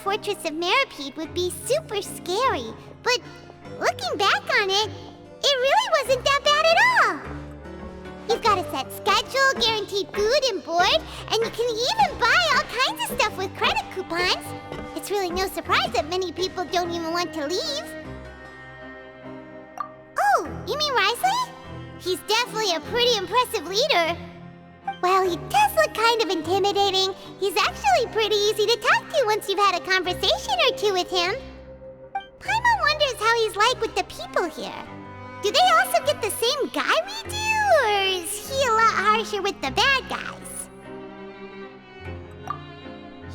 fortress of Meripede would be super scary, but looking back on it, it really wasn't that bad at all. You've got a set schedule, guaranteed food and board, and you can even buy all kinds of stuff with credit coupons. It's really no surprise that many people don't even want to leave. Oh, you mean Rizli? He's definitely a pretty impressive leader. While he does look kind of intimidating, he's actually pretty easy to talk to once you've had a conversation or two with him. Paimon wonders how he's like with the people here. Do they also get the same guy we do, or is he a lot harsher with the bad guys?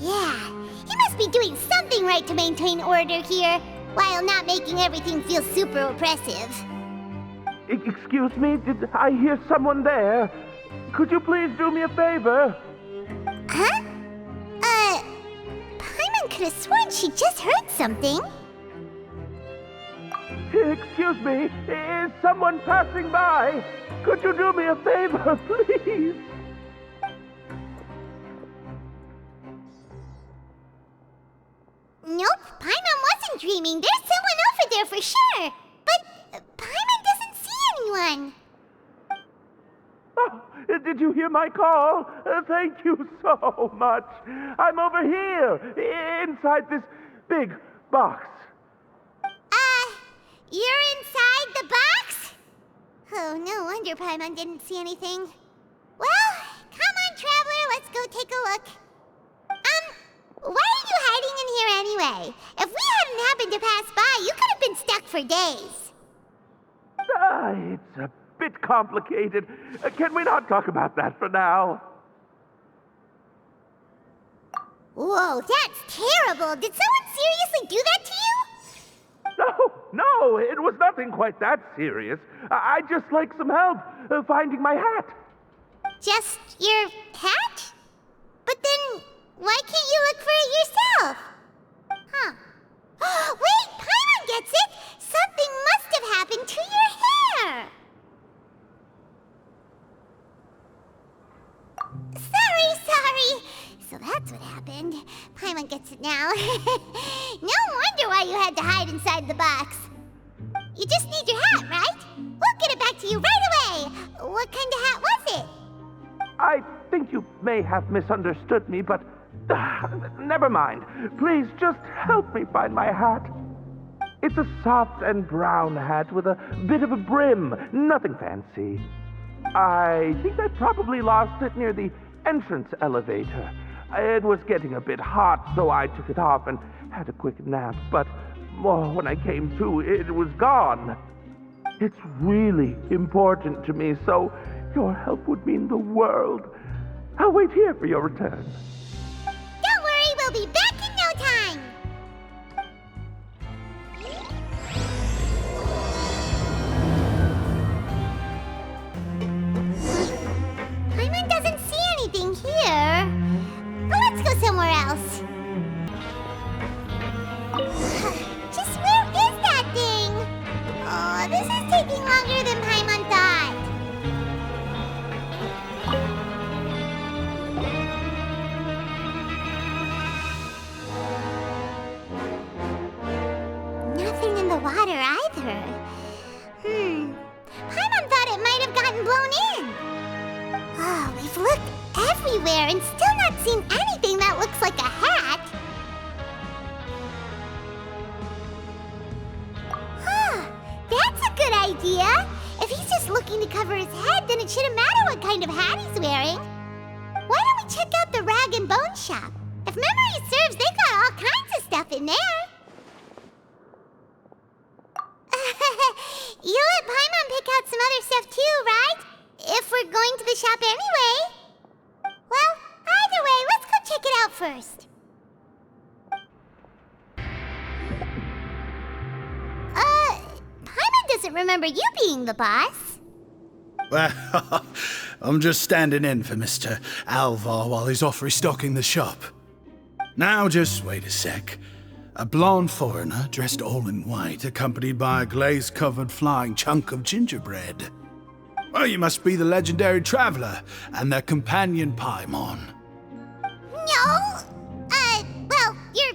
Yeah, he must be doing something right to maintain order here, while not making everything feel super oppressive. Excuse me, did I hear someone there? Could you please do me a favor? Huh? Paimon could have sworn she just heard something. Excuse me, is someone passing by? Could you do me a favor, please? Nope, Paimon wasn't dreaming. There's someone over there for sure. But Paimon doesn't see anyone. Oh, did you hear my call? Thank you so much. I'm over here, inside this big box. You're inside the box? Oh, no wonder Paimon didn't see anything. Well, come on, Traveler, let's go take a look. Why are you hiding in here anyway? If we hadn't happened to pass by, you could have been stuck for days. It's a bit complicated. Can we not talk about that for now? Whoa, that's terrible. Did someone seriously do that to you? No, it was nothing quite that serious. I'd just like some help finding my hat. Just your hat? But then, why can't you look for it yourself? Huh. Wait, Paimon gets it! Something must have happened to your hair! Sorry. So that's what happened. Paimon gets it now. No wonder why you had to hide inside the box. You just need your hat, right? We'll get it back to you right away. What kind of hat was it? I think you may have misunderstood me, but never mind. Please just help me find my hat. It's a soft and brown hat with a bit of a brim. Nothing fancy. I think I probably lost it near the entrance elevator. It was getting a bit hot, so I took it off and had a quick nap, but when I came to, it was gone. It's really important to me, so your help would mean the world. I'll wait here for your return. Don't worry, we'll be back in no time. Paimon doesn't see anything here. Well, let's go somewhere else. Just where is that thing? Oh, this is taking longer than Paimon thought. Nothing in the water either. Paimon thought it might have gotten blown in. Oh, we've looked everywhere and still not seen anything that looks like a hat. That's a good idea. If he's just looking to cover his head, then it shouldn't matter what kind of hat he's wearing. Why don't we check out the rag and bone shop? If memory serves, they got all kinds of stuff in there. You'll let Paimon pick out some other stuff too, right? If we're going to the shop anyway. Well, either way, let's go check it out first. Paimon doesn't remember you being the boss. Well, I'm just standing in for Mr. Alvar while he's off restocking the shop. Now just wait a sec. A blonde foreigner dressed all in white, accompanied by a glaze-covered flying chunk of gingerbread. Well, you must be the legendary traveler and their companion Paimon. No. Well, your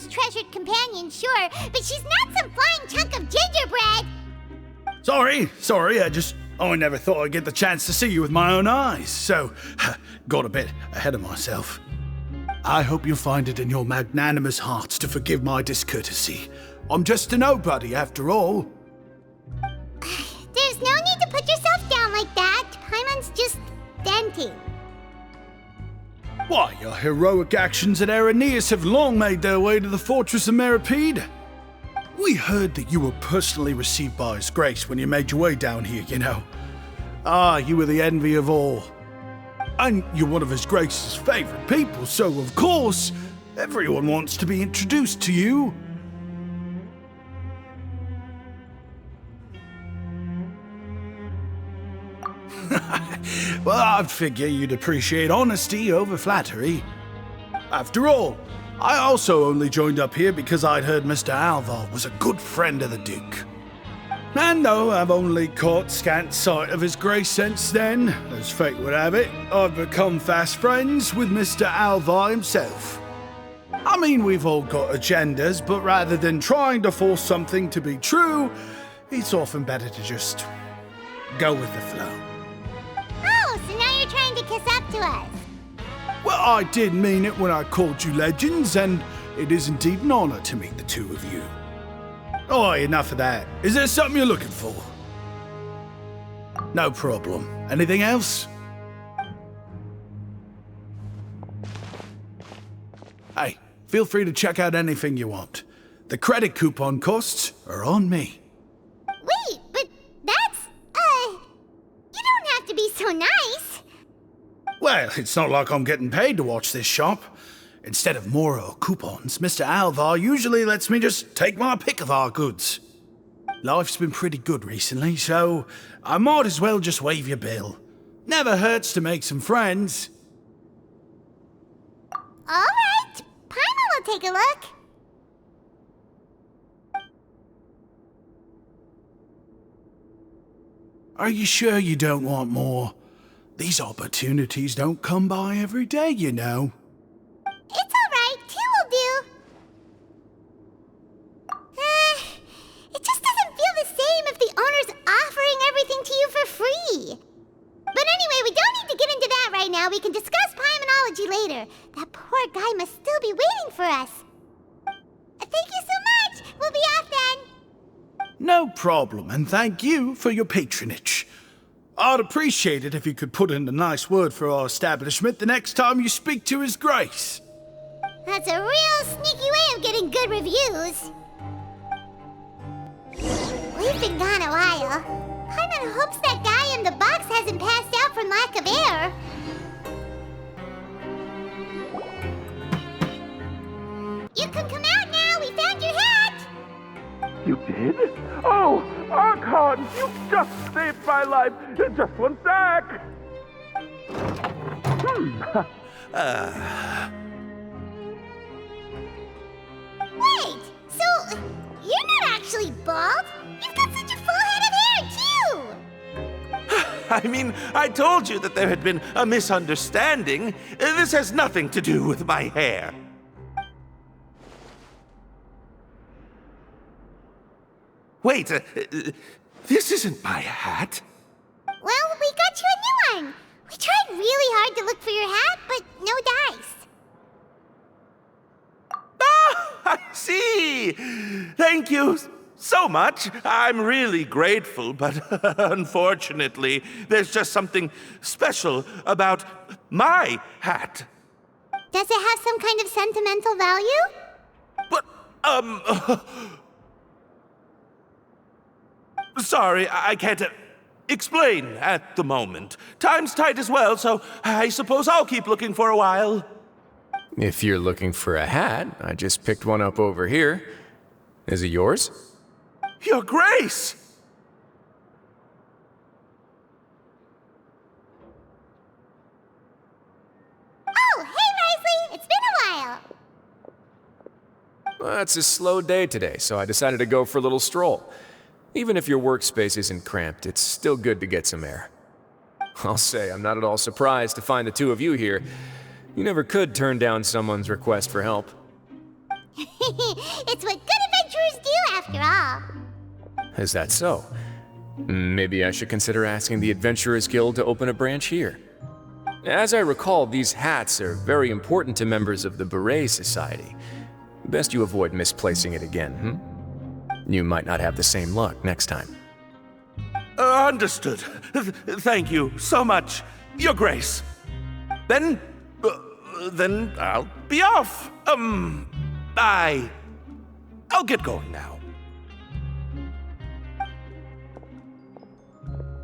most treasured companion, sure, but she's not some flying chunk of gingerbread! Sorry, I never thought I'd get the chance to see you with my own eyes, so got a bit ahead of myself. I hope you find it in your magnanimous hearts to forgive my discourtesy. I'm just a nobody, after all. There's no need to put yourself down like that. Paimon's just venting. Why, your heroic actions at Araneus have long made their way to the fortress of Meripede. We heard that you were personally received by His Grace when you made your way down here, you know. You were the envy of all. And you're one of His Grace's favorite people, so of course, everyone wants to be introduced to you. Well, I'd figure you'd appreciate honesty over flattery. After all, I also only joined up here because I'd heard Mr. Alvar was a good friend of the Duke. And though I've only caught scant sight of His Grace since then, as fate would have it, I've become fast friends with Mr. Alvar himself. I mean, we've all got agendas, but rather than trying to force something to be true, it's often better to just go with the flow. Oh, so now you're trying to kiss up to us. Well, I did mean it when I called you legends, and it is indeed an honor to meet the two of you. Oh, enough of that. Is there something you're looking for? No problem. Anything else? Hey, feel free to check out anything you want. The credit coupon costs are on me. Wait, but that's, you don't have to be so nice. Well, it's not like I'm getting paid to watch this shop. Instead of more coupons, Mr. Alvar usually lets me just take my pick of our goods. Life's been pretty good recently, so I might as well just waive your bill. Never hurts to make some friends. All right, Paimon will take a look. Are you sure you don't want more? These opportunities don't come by every day, you know. It's all right, 2 will do. It just doesn't feel the same if the owner's offering everything to you for free. But anyway, we don't need to get into that right now. We can discuss Paimonology later. That poor guy must still be waiting for us. Thank you so much. We'll be off then. No problem, and thank you for your patronage. I'd appreciate it if you could put in a nice word for our establishment the next time you speak to His Grace. That's a real sneaky way of getting good reviews. We've been gone a while. Paimon hopes that guy in the box hasn't passed out from lack of air. You can come out now. We found your hat. You did? Oh, Archon, you just saved my life. Just one sec. Wait, so you're not actually bald? You've got such a full head of hair, too! I mean, I told you that there had been a misunderstanding. This has nothing to do with my hair. Wait, this isn't my hat. Well, we got you a new one. We tried really hard to look for your hat, but no dice. Ah, I see. Thank you so much. I'm really grateful, but unfortunately, there's just something special about my hat. Does it have some kind of sentimental value? But, sorry, I can't explain at the moment. Time's tight as well, so I suppose I'll keep looking for a while. If you're looking for a hat, I just picked one up over here. Is it yours? Your Grace! Oh, hey, Risley! It's been a while. Well, it's a slow day today, so I decided to go for a little stroll. Even if your workspace isn't cramped, it's still good to get some air. I'll say, I'm not at all surprised to find the two of you here. You never could turn down someone's request for help. It's what good adventurers do, after all. Is that so? Maybe I should consider asking the Adventurers Guild to open a branch here. As I recall, these hats are very important to members of the Beret Society. Best you avoid misplacing it again, You might not have the same luck next time. Understood. Thank you so much, Your Grace. Then I'll be off. I'll get going now.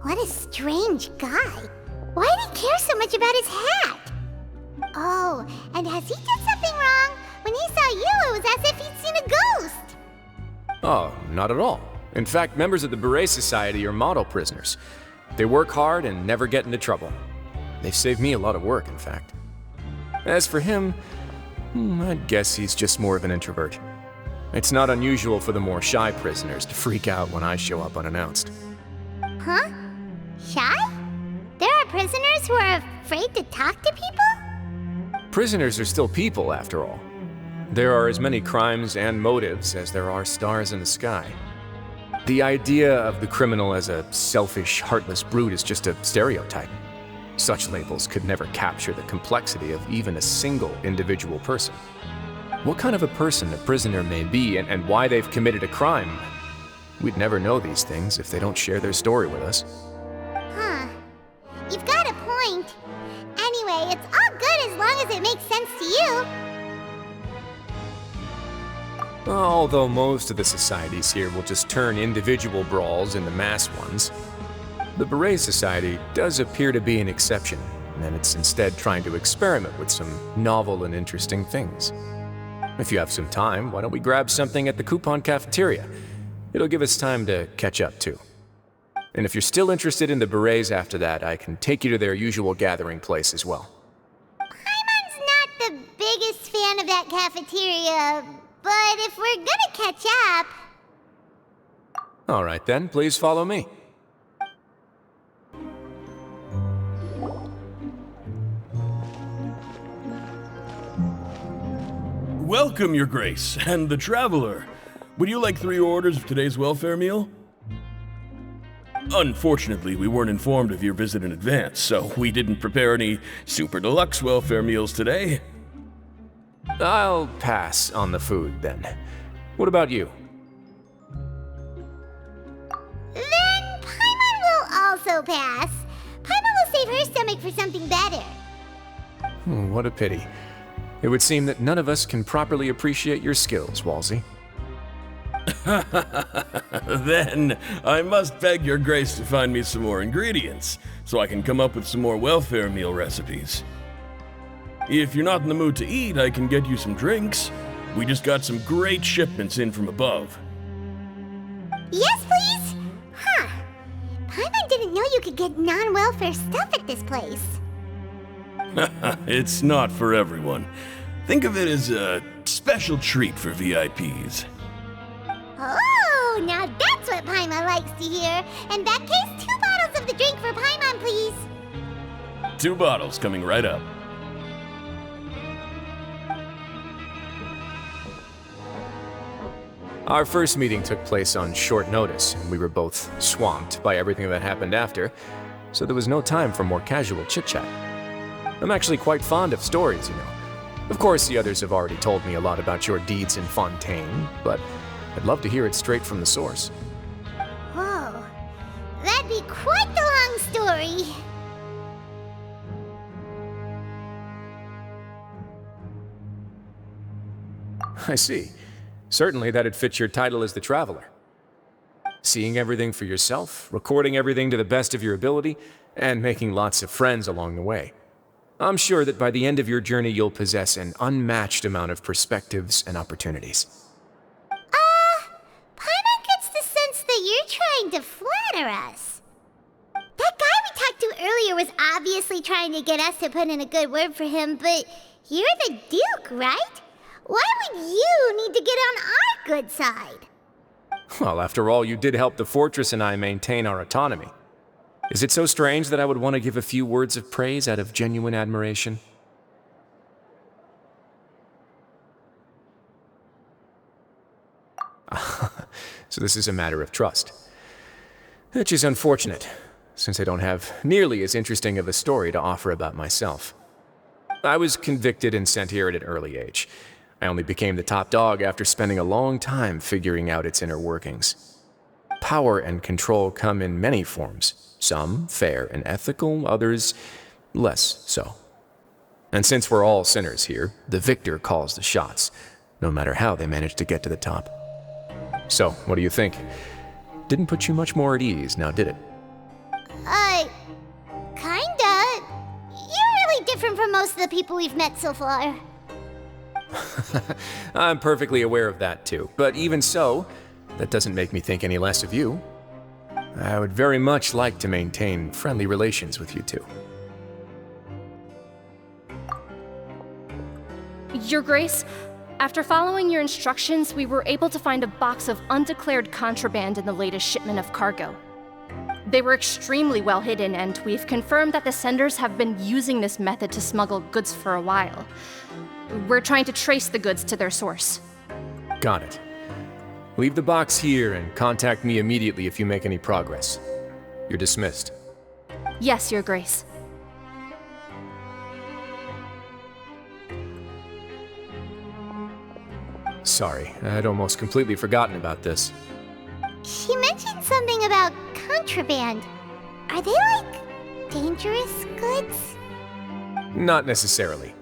What a strange guy. Why did he care so much about his hat? Oh, and has he done something wrong? When he saw you, it was as if he'd seen a ghost. Oh, not at all. In fact, members of the Beret Society are model prisoners. They work hard and never get into trouble. They've saved me a lot of work, in fact. As for him, I'd guess he's just more of an introvert. It's not unusual for the more shy prisoners to freak out when I show up unannounced. Huh? Shy? There are prisoners who are afraid to talk to people? Prisoners are still people, after all. There are as many crimes and motives as there are stars in the sky. The idea of the criminal as a selfish, heartless brute is just a stereotype. Such labels could never capture the complexity of even a single individual person. What kind of a person a prisoner may be and why they've committed a crime, we'd never know these things if they don't share their story with us. Huh. You've got a point. Anyway, it's all good as long as it makes sense to you. Although most of the societies here will just turn individual brawls into mass ones, the Beret Society does appear to be an exception, and it's instead trying to experiment with some novel and interesting things. If you have some time, why don't we grab something at the coupon cafeteria? It'll give us time to catch up, too. And if you're still interested in the Berets after that, I can take you to their usual gathering place as well. Paimon's not the biggest fan of that cafeteria, but if we're gonna catch up... All right then, please follow me. Welcome, Your Grace, and the Traveler. Would you like 3 orders of today's welfare meal? Unfortunately, we weren't informed of your visit in advance, so we didn't prepare any super deluxe welfare meals today. I'll pass on the food, then. What about you? Then Paimon will also pass. Paimon will save her stomach for something better. What a pity. It would seem that none of us can properly appreciate your skills, Walsey. Then I must beg Your Grace to find me some more ingredients, so I can come up with some more welfare meal recipes. If you're not in the mood to eat, I can get you some drinks. We just got some great shipments in from above. Yes, please? Huh. Paimon didn't know you could get non-welfare stuff at this place. It's not for everyone. Think of it as a special treat for VIPs. Oh, now that's what Paimon likes to hear. In that case, 2 bottles of the drink for Paimon, please. 2 bottles coming right up. Our first meeting took place on short notice, and we were both swamped by everything that happened after, so there was no time for more casual chit-chat. I'm actually quite fond of stories, you know. Of course, the others have already told me a lot about your deeds in Fontaine, but I'd love to hear it straight from the source. Whoa. That'd be quite the long story. I see. Certainly that'd fit your title as the Traveler. Seeing everything for yourself, recording everything to the best of your ability, and making lots of friends along the way. I'm sure that by the end of your journey you'll possess an unmatched amount of perspectives and opportunities. Paimon gets the sense that you're trying to flatter us. That guy we talked to earlier was obviously trying to get us to put in a good word for him, but you're the Duke, right? Why would you need to get on our good side? Well, after all, you did help the Fortress and I maintain our autonomy. Is it so strange that I would want to give a few words of praise out of genuine admiration? so this is a matter of trust. Which is unfortunate, since I don't have nearly as interesting of a story to offer about myself. I was convicted and sent here at an early age. I only became the top dog after spending a long time figuring out its inner workings. Power and control come in many forms, some fair and ethical, others less so. And since we're all sinners here, the victor calls the shots, no matter how they manage to get to the top. So, what do you think? Didn't put you much more at ease, now did it? Kinda. You're really different from most of the people we've met so far. I'm perfectly aware of that too, but even so, that doesn't make me think any less of you. I would very much like to maintain friendly relations with you two. Your Grace, after following your instructions, we were able to find a box of undeclared contraband in the latest shipment of cargo. They were extremely well hidden, and we've confirmed that the senders have been using this method to smuggle goods for a while. We're trying to trace the goods to their source. Got it. Leave the box here and contact me immediately if you make any progress. You're dismissed. Yes, Your Grace. Sorry, I'd almost completely forgotten about this. She mentioned something about contraband. Are they, like, dangerous goods? Not necessarily.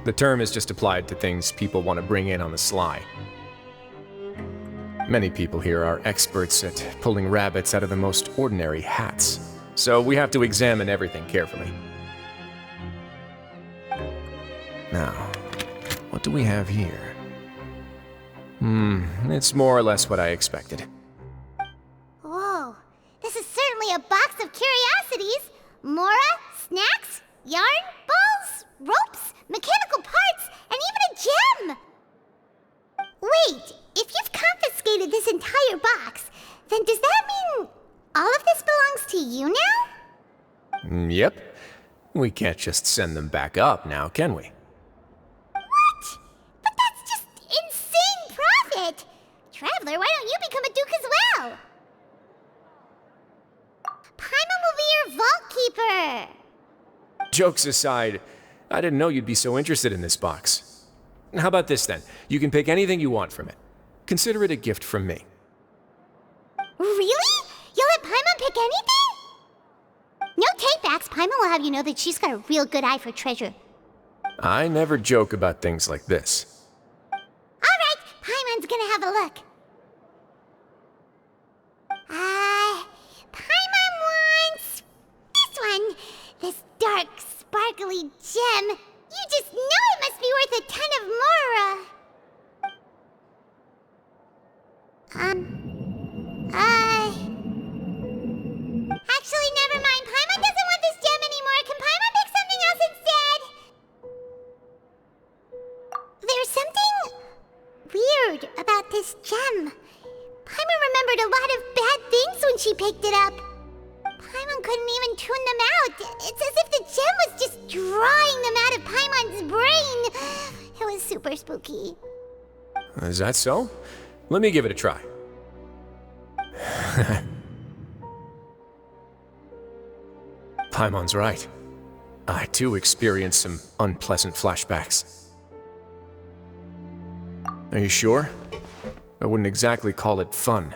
The term is just applied to things people want to bring in on the sly. Many people here are experts at pulling rabbits out of the most ordinary hats, so we have to examine everything carefully. Now, what do we have here? It's more or less what I expected. Whoa, this is certainly a box of curiosities. Mora, snacks, yarn, balls, ropes, mechanical parts, and even a gem! Wait, if you've confiscated this entire box, then does that mean all of this belongs to you now? Yep. We can't just send them back up now, can we? What? But that's just insane profit! Traveler, why don't you become a duke as well? Paimon will be your vault keeper! Jokes aside, I didn't know you'd be so interested in this box. How about this then? You can pick anything you want from it. Consider it a gift from me. Really? You'll let Paimon pick anything? No take-backs. Paimon will have you know that she's got a real good eye for treasure. I never joke about things like this. Alright, Paimon's gonna have a look. Paimon wants this one. This dark, sparkly gem. You just know it must be worth a ton of Mora. Actually, never mind. Paimon doesn't want this gem anymore. Can Paimon pick something else instead? There's something weird about this gem. Paimon remembered a lot of bad things when she picked it up. Paimon couldn't even tune them out. It's as if the gem was just drawing them out of Paimon's brain. It was super spooky. Is that so? Let me give it a try. Paimon's right. I too experienced some unpleasant flashbacks. Are you sure? I wouldn't exactly call it fun.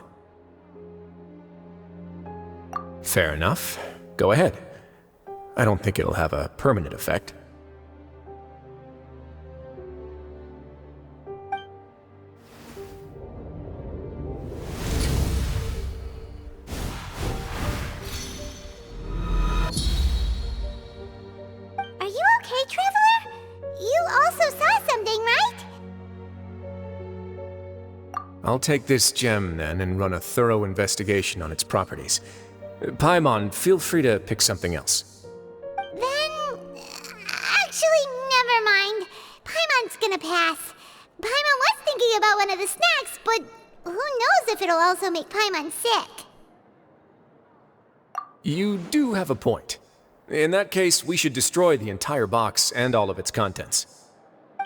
Fair enough. Go ahead. I don't think it'll have a permanent effect. Are you okay, Traveler? You also saw something, right? I'll take this gem then and run a thorough investigation on its properties. Paimon, feel free to pick something else. Then... actually, never mind. Paimon's gonna pass. Paimon was thinking about one of the snacks, but who knows if it'll also make Paimon sick. You do have a point. In that case, we should destroy the entire box and all of its contents.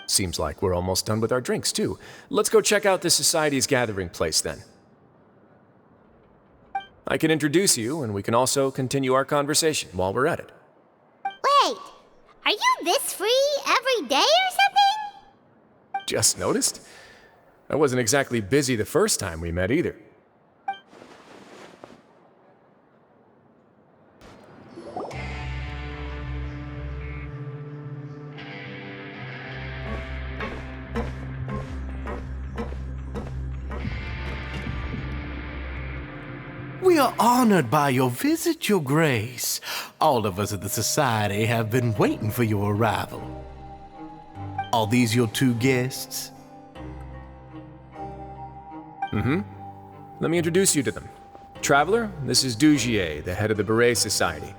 Seems like we're almost done with our drinks, too. Let's go check out the Society's gathering place, then. I can introduce you, and we can also continue our conversation while we're at it. Wait, are you this free every day or something? Just noticed? I wasn't exactly busy the first time we met either. We are honored by your visit, Your Grace. All of us at the Society have been waiting for your arrival. Are these your two guests? Let me introduce you to them. Traveler, this is Dugier, the head of the Beret Society.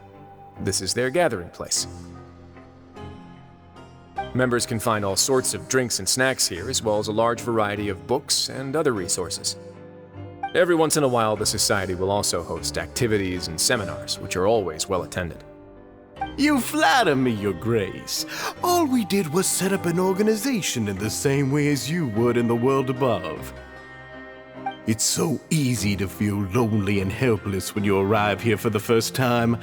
This is their gathering place. Members can find all sorts of drinks and snacks here, as well as a large variety of books and other resources. Every once in a while, the Society will also host activities and seminars, which are always well attended. You flatter me, Your Grace. All we did was set up an organization in the same way as you would in the world above. It's so easy to feel lonely and helpless when you arrive here for the first time.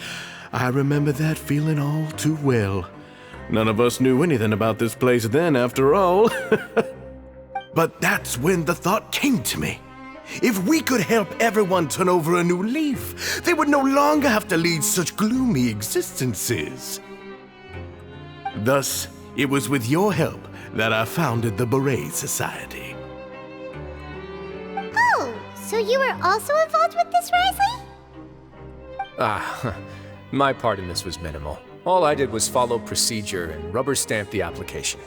I remember that feeling all too well. None of us knew anything about this place then, after all. But that's when the thought came to me. If we could help everyone turn over a new leaf, they would no longer have to lead such gloomy existences. Thus, it was with your help that I founded the Beret Society. Oh, so you were also involved with this, Rizli? My part in this was minimal. All I did was follow procedure and rubber stamp the application.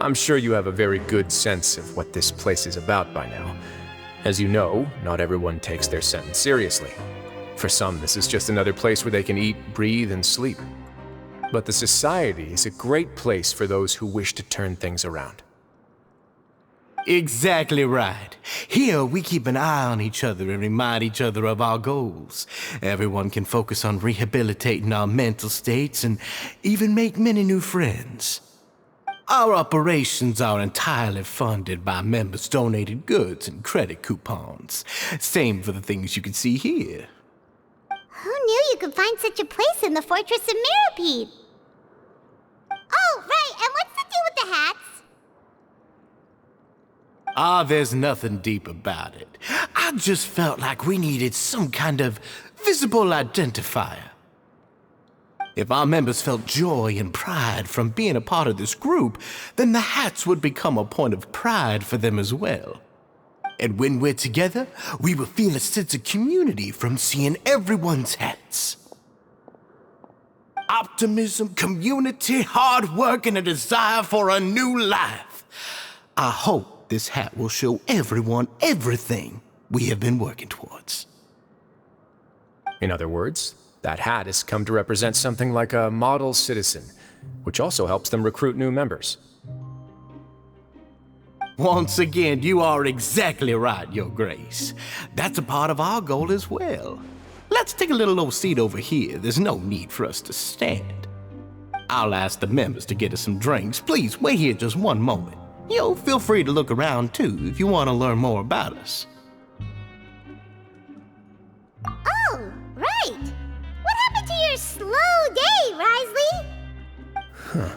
I'm sure you have a very good sense of what this place is about by now. As you know, not everyone takes their sentence seriously. For some, this is just another place where they can eat, breathe, and sleep. But the Society is a great place for those who wish to turn things around. Exactly right. Here, we keep an eye on each other and remind each other of our goals. Everyone can focus on rehabilitating our mental states and even make many new friends. Our operations are entirely funded by members' donated goods and credit coupons. Same for the things you can see here. Who knew you could find such a place in the Fortress of Mirapede? Oh, right, and what's the deal with the hats? There's nothing deep about it. I just felt like we needed some kind of visible identifier. If our members felt joy and pride from being a part of this group, then the hats would become a point of pride for them as well. And when we're together, we will feel a sense of community from seeing everyone's hats. Optimism, community, hard work, and a desire for a new life. I hope this hat will show everyone everything we have been working towards. In other words, that hat has come to represent something like a model citizen, which also helps them recruit new members. Once again, you are exactly right, Your Grace. That's a part of our goal as well. Let's take a little old seat over here. There's no need for us to stand. I'll ask the members to get us some drinks. Please wait here just one moment. Feel free to look around too if you want to learn more about us. Oh, right. What happened to your slow day, Rizli?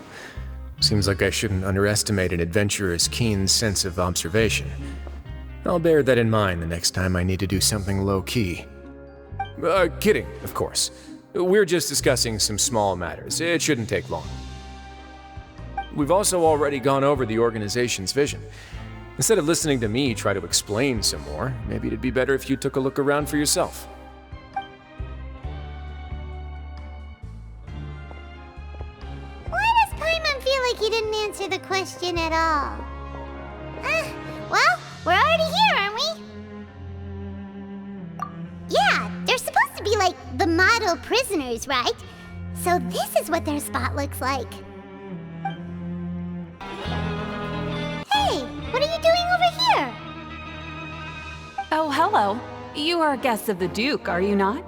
Seems like I shouldn't underestimate an adventurer's keen sense of observation. I'll bear that in mind the next time I need to do something low-key. Kidding, of course. We're just discussing some small matters. It shouldn't take long. We've also already gone over the organization's vision. Instead of listening to me try to explain some more, maybe it'd be better if you took a look around for yourself. Why does Paimon feel like he didn't answer the question at all? Well, we're already here, aren't we? Yeah, they're supposed to be like the model prisoners, right? So this is what their spot looks like. Hey, what are you doing over here? Oh, hello. You are guests of the Duke, are you not?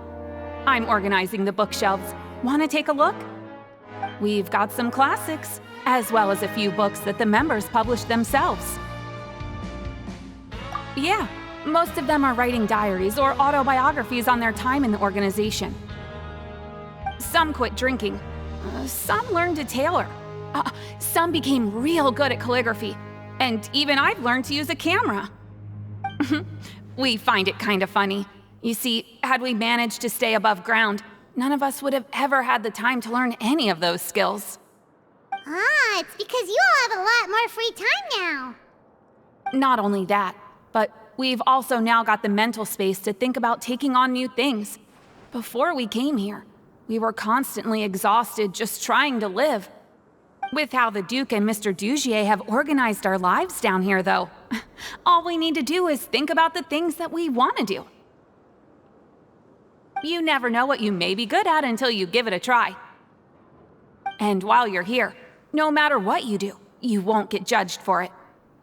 I'm organizing the bookshelves. Want to take a look? We've got some classics, as well as a few books that the members published themselves. Yeah, Most of them are writing diaries or autobiographies on their time in the organization. Some quit drinking. Some learned to tailor. Some became real good at calligraphy. And even I've learned to use a camera. We find it kind of funny. You see, had we managed to stay above ground, none of us would have ever had the time to learn any of those skills. Ah, it's because you all have a lot more free time now. Not only that, but we've also now got the mental space to think about taking on new things. Before we came here, we were constantly exhausted just trying to live. With how the Duke and Mr. Dugier have organized our lives down here, though, all we need to do is think about the things that we want to do. You never know what you may be good at until you give it a try. And while you're here, no matter what you do, you won't get judged for it.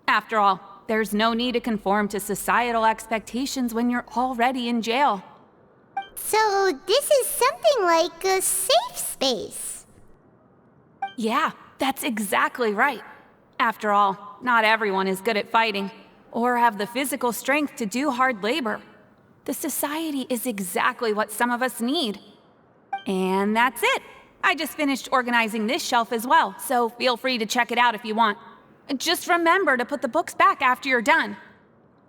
After all, there's no need to conform to societal expectations when you're already in jail. So this is something like a safe space. Yeah, that's exactly right. After all, not everyone is good at fighting, or have the physical strength to do hard labor. The society is exactly what some of us need. And that's it. I just finished organizing this shelf as well, so feel free to check it out if you want. Just remember to put the books back after you're done.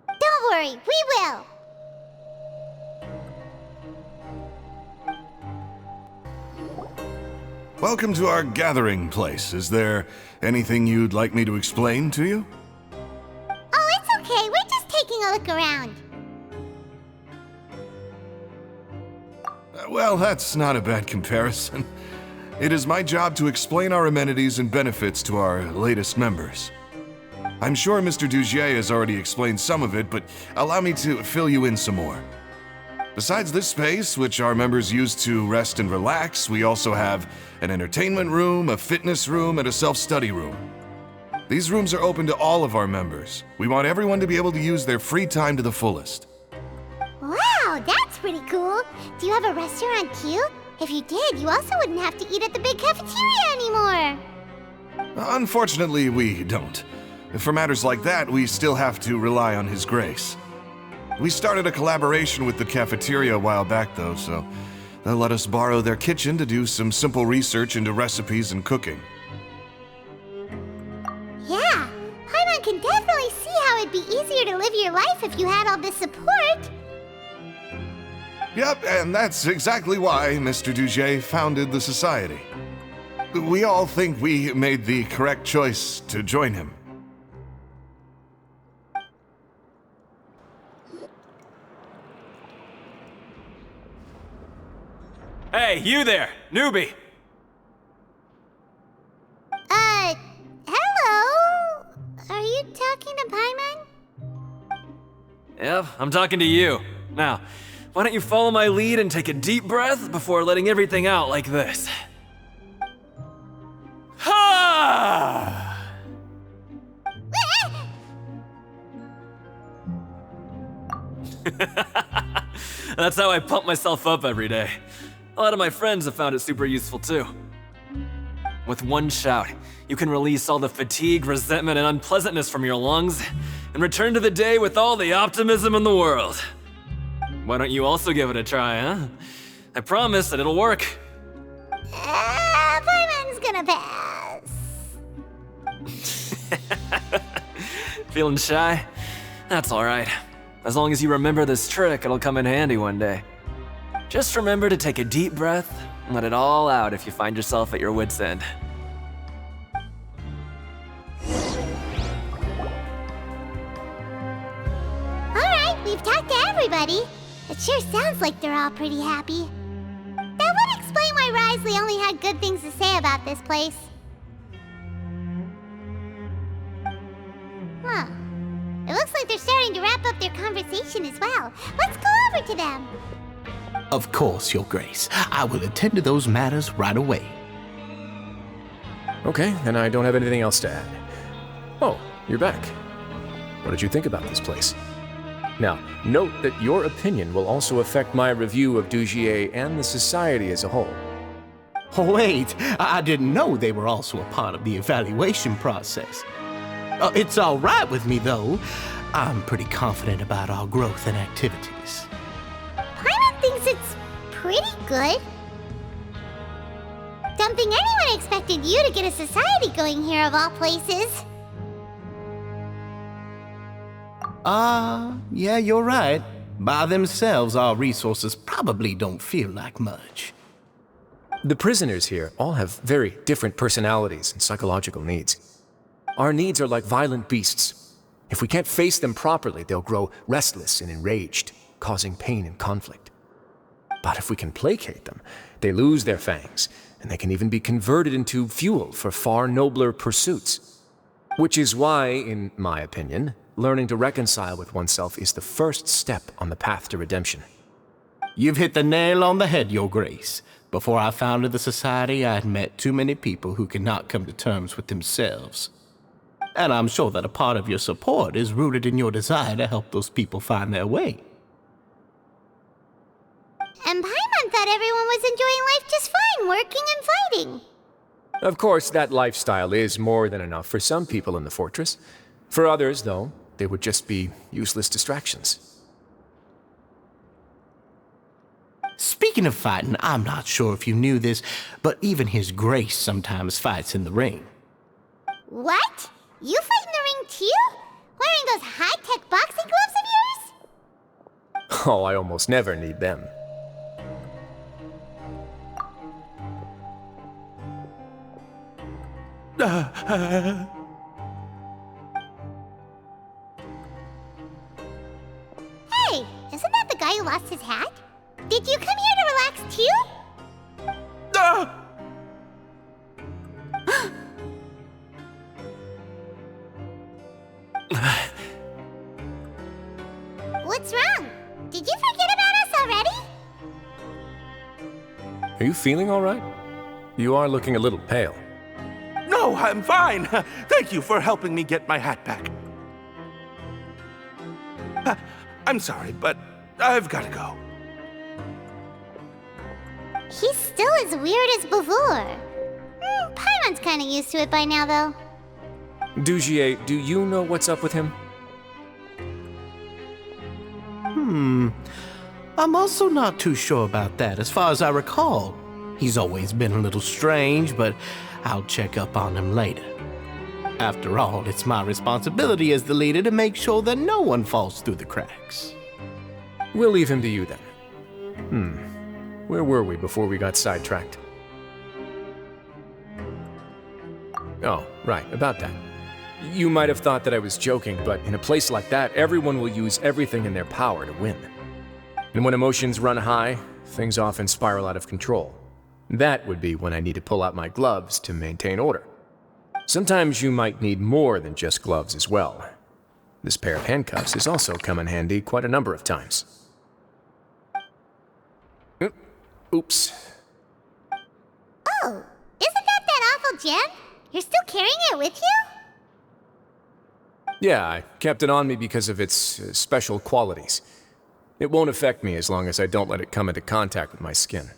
Don't worry, we will. Welcome to our gathering place. Is there anything you'd like me to explain to you? Oh, it's okay. We're just taking a look around. Well, that's not a bad comparison. It is my job to explain our amenities and benefits to our latest members. I'm sure Mr. Dugier has already explained some of it, but allow me to fill you in some more. Besides this space, which our members use to rest and relax, we also have an entertainment room, a fitness room, and a self-study room. These rooms are open to all of our members. We want everyone to be able to use their free time to the fullest. Wow, that's pretty cool. Do you have a restaurant too? If you did, you also wouldn't have to eat at the big cafeteria anymore. Unfortunately, we don't. For matters like that, we still have to rely on His grace. We started a collaboration with the cafeteria a while back, though, so they'll let us borrow their kitchen to do some simple research into recipes and cooking. Yeah, Paimon can definitely see how it'd be easier to live your life if you had all this support. Yep, and that's exactly why Mr. Dugier founded the society. We all think we made the correct choice to join him. Hey, you there, newbie! Hello? Are you talking to Paimon? Yep, I'm talking to you. Now, why don't you follow my lead and take a deep breath before letting everything out like this? Ha! That's how I pump myself up every day. A lot of my friends have found it super useful too. With one shout, you can release all the fatigue, resentment, and unpleasantness from your lungs and return to the day with all the optimism in the world. Why don't you also give it a try, huh? I promise that it'll work. Paimon's gonna pass. Feeling shy? That's alright. As long as you remember this trick, it'll come in handy one day. Just remember to take a deep breath and let it all out if you find yourself at your wit's end. Alright, we've talked to everybody. It sure sounds like they're all pretty happy. That would explain why Rizli only had good things to say about this place. Huh. It looks like they're starting to wrap up their conversation as well. Let's go over to them. Of course, Your Grace. I will attend to those matters right away. Okay, then I don't have anything else to add. Oh, you're back. What did you think about this place? Now, note that your opinion will also affect my review of Dugier and the society as a whole. Wait, I didn't know they were also a part of the evaluation process. It's all right with me, though. I'm pretty confident about our growth and activities. Paimon thinks it's pretty good. Don't think anyone expected you to get a society going here of all places. Yeah, you're right. By themselves, our resources probably don't feel like much. The prisoners here all have very different personalities and psychological needs. Our needs are like violent beasts. If we can't face them properly, they'll grow restless and enraged, causing pain and conflict. But if we can placate them, they lose their fangs, and they can even be converted into fuel for far nobler pursuits. Which is why, in my opinion, learning to reconcile with oneself is the first step on the path to redemption. You've hit the nail on the head, Your Grace. Before I founded the Society, I had met too many people who could not come to terms with themselves. And I'm sure that a part of your support is rooted in your desire to help those people find their way. And Paimon thought everyone was enjoying life just fine, working and fighting. Of course, that lifestyle is more than enough for some people in the fortress. For others, though, they would just be useless distractions. Speaking of fighting, I'm not sure if you knew this, but even His Grace sometimes fights in the ring. What? You fight in the ring too? Wearing those high-tech boxing gloves of yours? Oh, I almost never need them. Hey, isn't that the guy who lost his hat? Did you come here to relax too? What's wrong? Did you forget about us already? Are you feeling all right? You are looking a little pale. No, I'm fine. Thank you for helping me get my hat back. I'm sorry, but I've got to go. He's still as weird as before. Paimon's kind of used to it by now, though. Dugier, do you know what's up with him? I'm also not too sure about that. As far as I recall, he's always been a little strange, but I'll check up on him later. After all, it's my responsibility as the leader to make sure that no one falls through the cracks. We'll leave him to you then. Where were we before we got sidetracked? Oh, right, about that. You might have thought that I was joking, but in a place like that, everyone will use everything in their power to win. And when emotions run high, things often spiral out of control. That would be when I need to pull out my gloves to maintain order. Sometimes you might need more than just gloves as well. This pair of handcuffs has also come in handy quite a number of times. Oops. Oh, isn't that awful gem? You're still carrying it with you? Yeah, I kept it on me because of its special qualities. It won't affect me as long as I don't let it come into contact with my skin.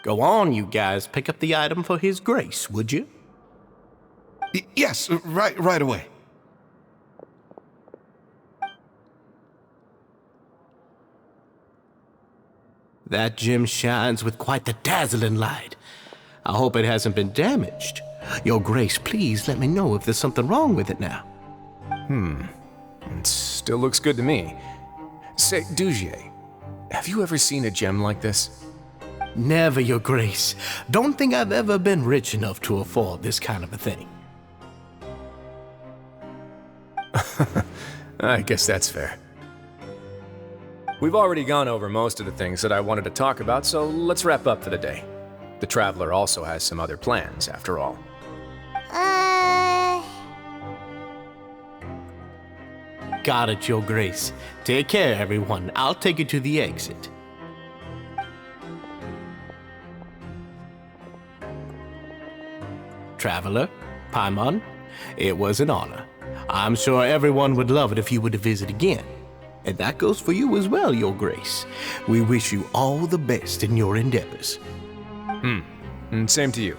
Go on, you guys. Pick up the item for His Grace, would you? Yes, right away. That gem shines with quite the dazzling light. I hope it hasn't been damaged. Your Grace, please let me know if there's something wrong with it now. It still looks good to me. Say, Dugier, have you ever seen a gem like this? Never, Your Grace. Don't think I've ever been rich enough to afford this kind of a thing. I guess that's fair. We've already gone over most of the things that I wanted to talk about, so let's wrap up for the day. The Traveler also has some other plans, after all. Got it, Your Grace. Take care, everyone. I'll take you to the exit. Traveler, Paimon, it was an honor. I'm sure everyone would love it if you were to visit again. And that goes for you as well, Your Grace. We wish you all the best in your endeavors. And same to you.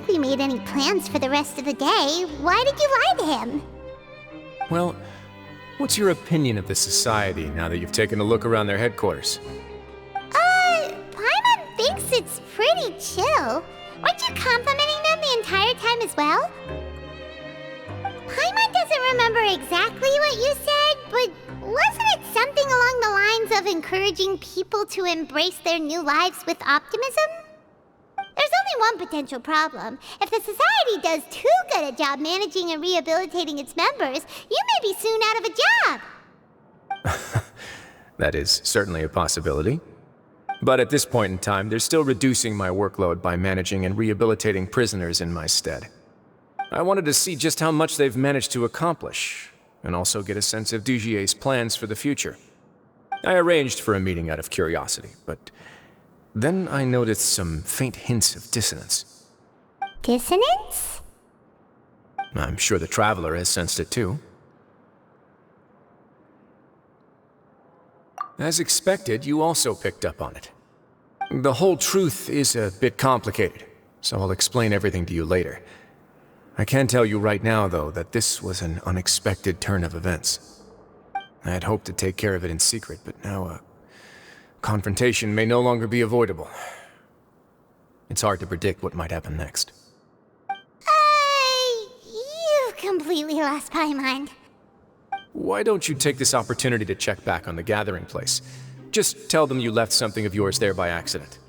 think we made any plans for the rest of the day. Why did you lie to him? Well, what's your opinion of the society now that you've taken a look around their headquarters? Paimon thinks it's pretty chill. Weren't you complimenting them the entire time as well? Paimon doesn't remember exactly what you said, but wasn't it something along the lines of encouraging people to embrace their new lives with optimism? There's only one potential problem. If the society does too good a job managing and rehabilitating its members, you may be soon out of a job. That is certainly a possibility. But at this point in time, they're still reducing my workload by managing and rehabilitating prisoners in my stead. I wanted to see just how much they've managed to accomplish, and also get a sense of Dugier's plans for the future. I arranged for a meeting out of curiosity, but then I noticed some faint hints of dissonance. Dissonance? I'm sure the Traveler has sensed it too. As expected, you also picked up on it. The whole truth is a bit complicated, so I'll explain everything to you later. I can tell you right now, though, that this was an unexpected turn of events. I had hoped to take care of it in secret, but now a confrontation may no longer be avoidable. It's hard to predict what might happen next. You've completely lost my mind. Why don't you take this opportunity to check back on the gathering place? Just tell them you left something of yours there by accident.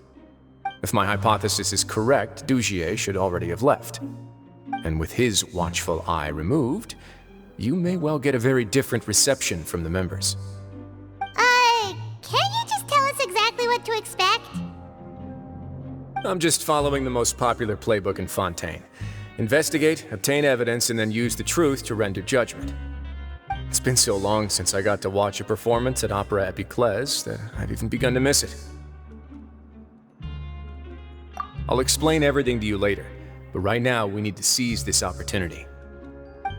If my hypothesis is correct, Dugier should already have left. And with his watchful eye removed, you may well get a very different reception from the members. Can't you just tell us exactly what to expect? I'm just following the most popular playbook in Fontaine. Investigate, obtain evidence, and then use the truth to render judgment. It's been so long since I got to watch a performance at Opera Epiclese that I've even begun to miss it. I'll explain everything to you later, but right now we need to seize this opportunity.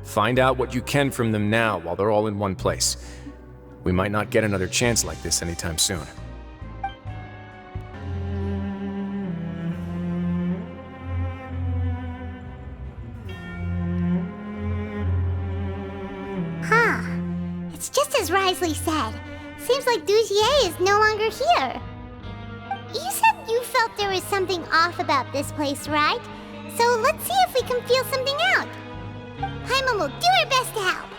Find out what you can from them now while they're all in one place. We might not get another chance like this anytime soon. It's just as Rizli said. Seems like Dugier is no longer here. You said you felt there was something off about this place, right? So let's see if we can feel something out. Paimon will do her best to help.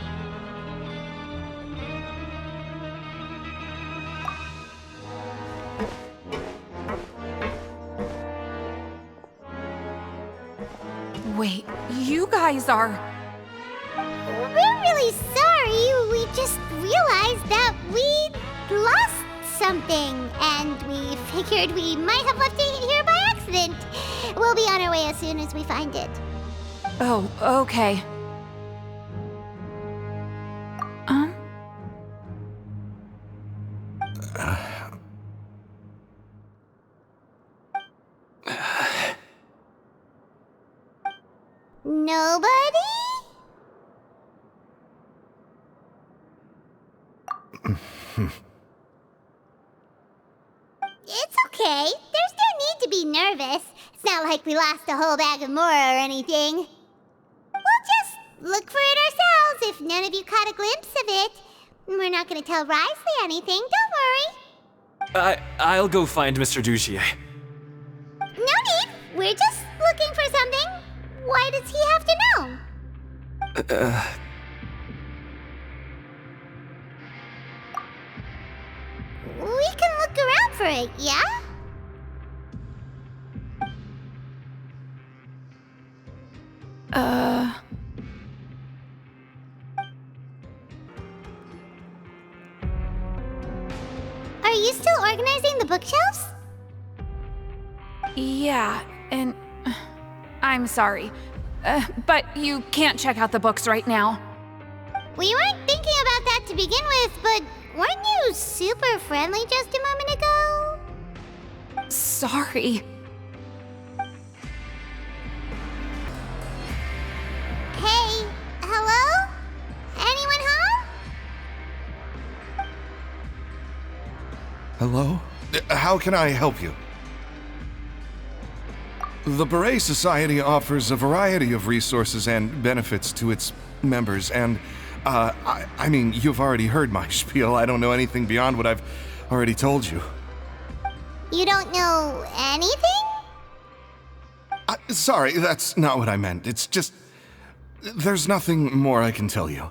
Wait, you guys are... We're really sorry. We just realized that we lost something, and we figured we might have left it here by accident. We'll be on our way as soon as we find it. Oh, okay. Nobody? It's okay. There's no need to be nervous. It's not like we lost a whole bag of Mora or anything. We'll just look for it ourselves if none of you caught a glimpse of it. We're not going to tell Rizli anything, don't worry. I'll go find Mr. Dugier. No need. We're just looking for something. Why does he have to know? We can look around for it, yeah? Are you still organizing the bookshelves? Yeah, and... I'm sorry. But you can't check out the books right now. We weren't thinking about that to begin with, but weren't you super friendly just a moment ago? Sorry. Hey, hello? Anyone home? Hello? How can I help you? The Beret Society offers a variety of resources and benefits to its members, and, I mean, you've already heard my spiel. I don't know anything beyond what I've already told you. You don't know anything? Sorry, that's not what I meant. It's just... there's nothing more I can tell you.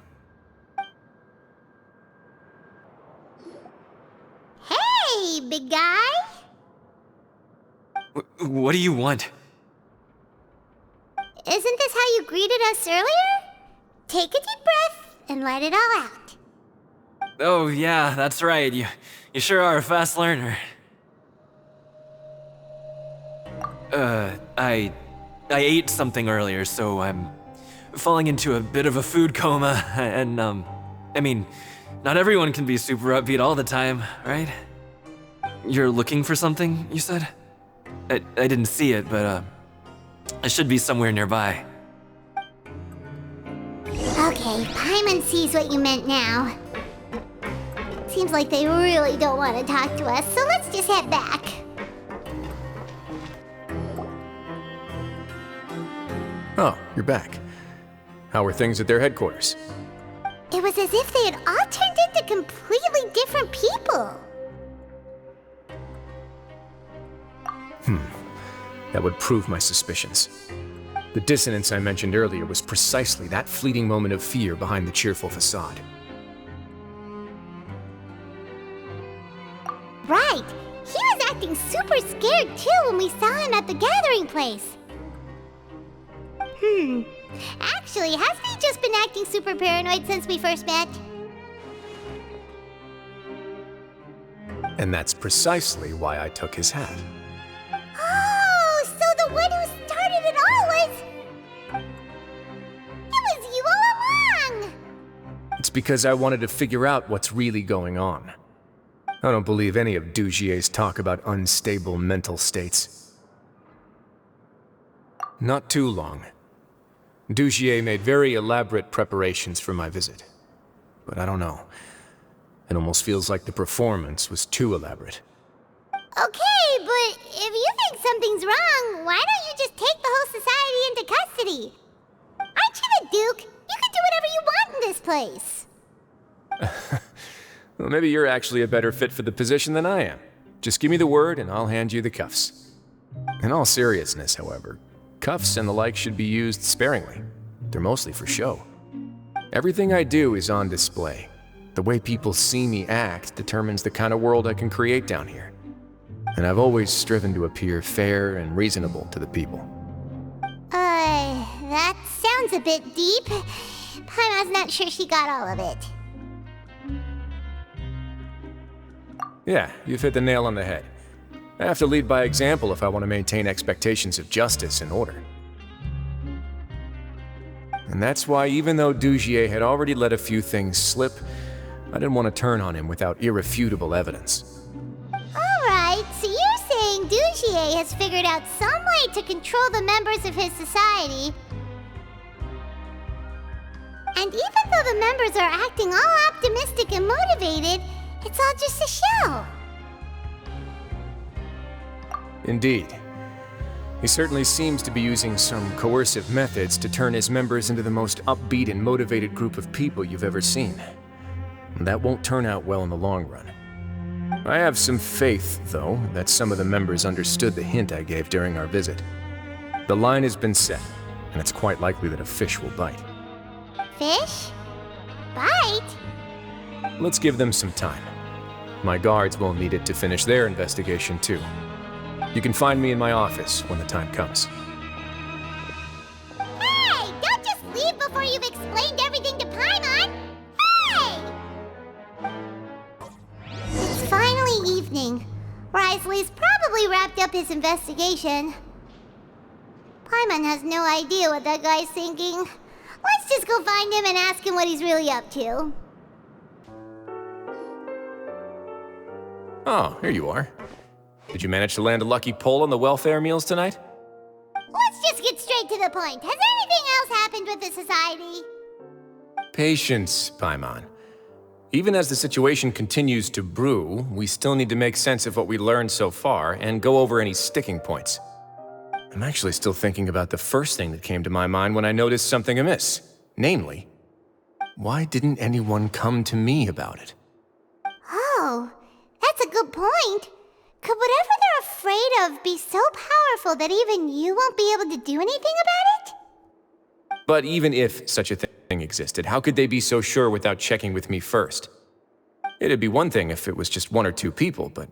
Hey, big guy! What do you want? Isn't this how you greeted us earlier? Take a deep breath and let it all out. Oh, yeah, that's right. You sure are a fast learner. I ate something earlier, so I'm falling into a bit of a food coma, and, I mean, not everyone can be super upbeat all the time, right? You're looking for something, you said? I didn't see it, but, it should be somewhere nearby. Okay, Paimon sees what you meant now. Seems like they really don't want to talk to us, so let's just head back. Oh, you're back. How are things at their headquarters? It was as if they had all turned into completely different people. That would prove my suspicions. The dissonance I mentioned earlier was precisely that fleeting moment of fear behind the cheerful facade. Right. He was acting super scared too when we saw him at the gathering place. Actually, hasn't he just been acting super paranoid since we first met? And that's precisely why I took his hat. Oh, so the one who started it all was... It was you all along! It's because I wanted to figure out what's really going on. I don't believe any of Dugier's talk about unstable mental states. Not too long. Dugier made very elaborate preparations for my visit. But I don't know. It almost feels like the performance was too elaborate. Okay, but if you think something's wrong, why don't you just take the whole society into custody? Aren't you the Duke? You can do whatever you want in this place. Well, maybe you're actually a better fit for the position than I am. Just give me the word and I'll hand you the cuffs. In all seriousness, however, cuffs and the like should be used sparingly. They're mostly for show. Everything I do is on display. The way people see me act determines the kind of world I can create down here. And I've always striven to appear fair and reasonable to the people. That sounds a bit deep. Paimon's not sure she got all of it. Yeah, you've hit the nail on the head. I have to lead by example if I want to maintain expectations of justice and order. And that's why, even though Dugier had already let a few things slip, I didn't want to turn on him without irrefutable evidence. Alright, so you're saying Dugier has figured out some way to control the members of his society. And even though the members are acting all optimistic and motivated, it's all just a show. Indeed. He certainly seems to be using some coercive methods to turn his members into the most upbeat and motivated group of people you've ever seen. And that won't turn out well in the long run. I have some faith, though, that some of the members understood the hint I gave during our visit. The line has been set, and it's quite likely that a fish will bite. Fish? Bite? Let's give them some time. My guards will need it to finish their investigation, too. You can find me in my office when the time comes. Hey! Don't just leave before you've explained everything to Paimon! Hey! It's finally evening. Rizli's probably wrapped up his investigation. Paimon has no idea what that guy's thinking. Let's just go find him and ask him what he's really up to. Oh, here you are. Did you manage to land a lucky pull on the welfare meals tonight? Let's just get straight to the point. Has anything else happened with the society? Patience, Paimon. Even as the situation continues to brew, we still need to make sense of what we learned so far and go over any sticking points. I'm actually still thinking about the first thing that came to my mind when I noticed something amiss. Namely, why didn't anyone come to me about it? Oh, that's a good point. Could whatever they're afraid of be so powerful that even you won't be able to do anything about it? But even if such a thing existed, how could they be so sure without checking with me first? It'd be one thing if it was just 1 or 2 people, but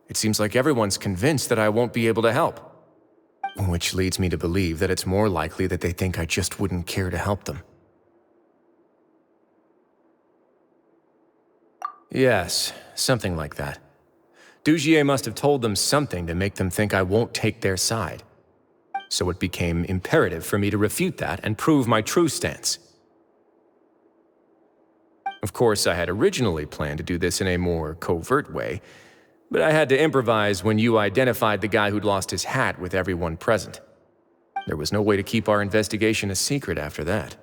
it seems like everyone's convinced that I won't be able to help. Which leads me to believe that it's more likely that they think I just wouldn't care to help them. Yes, something like that. Dugier must have told them something to make them think I won't take their side. So it became imperative for me to refute that and prove my true stance. Of course, I had originally planned to do this in a more covert way, but I had to improvise when you identified the guy who'd lost his hat with everyone present. There was no way to keep our investigation a secret after that.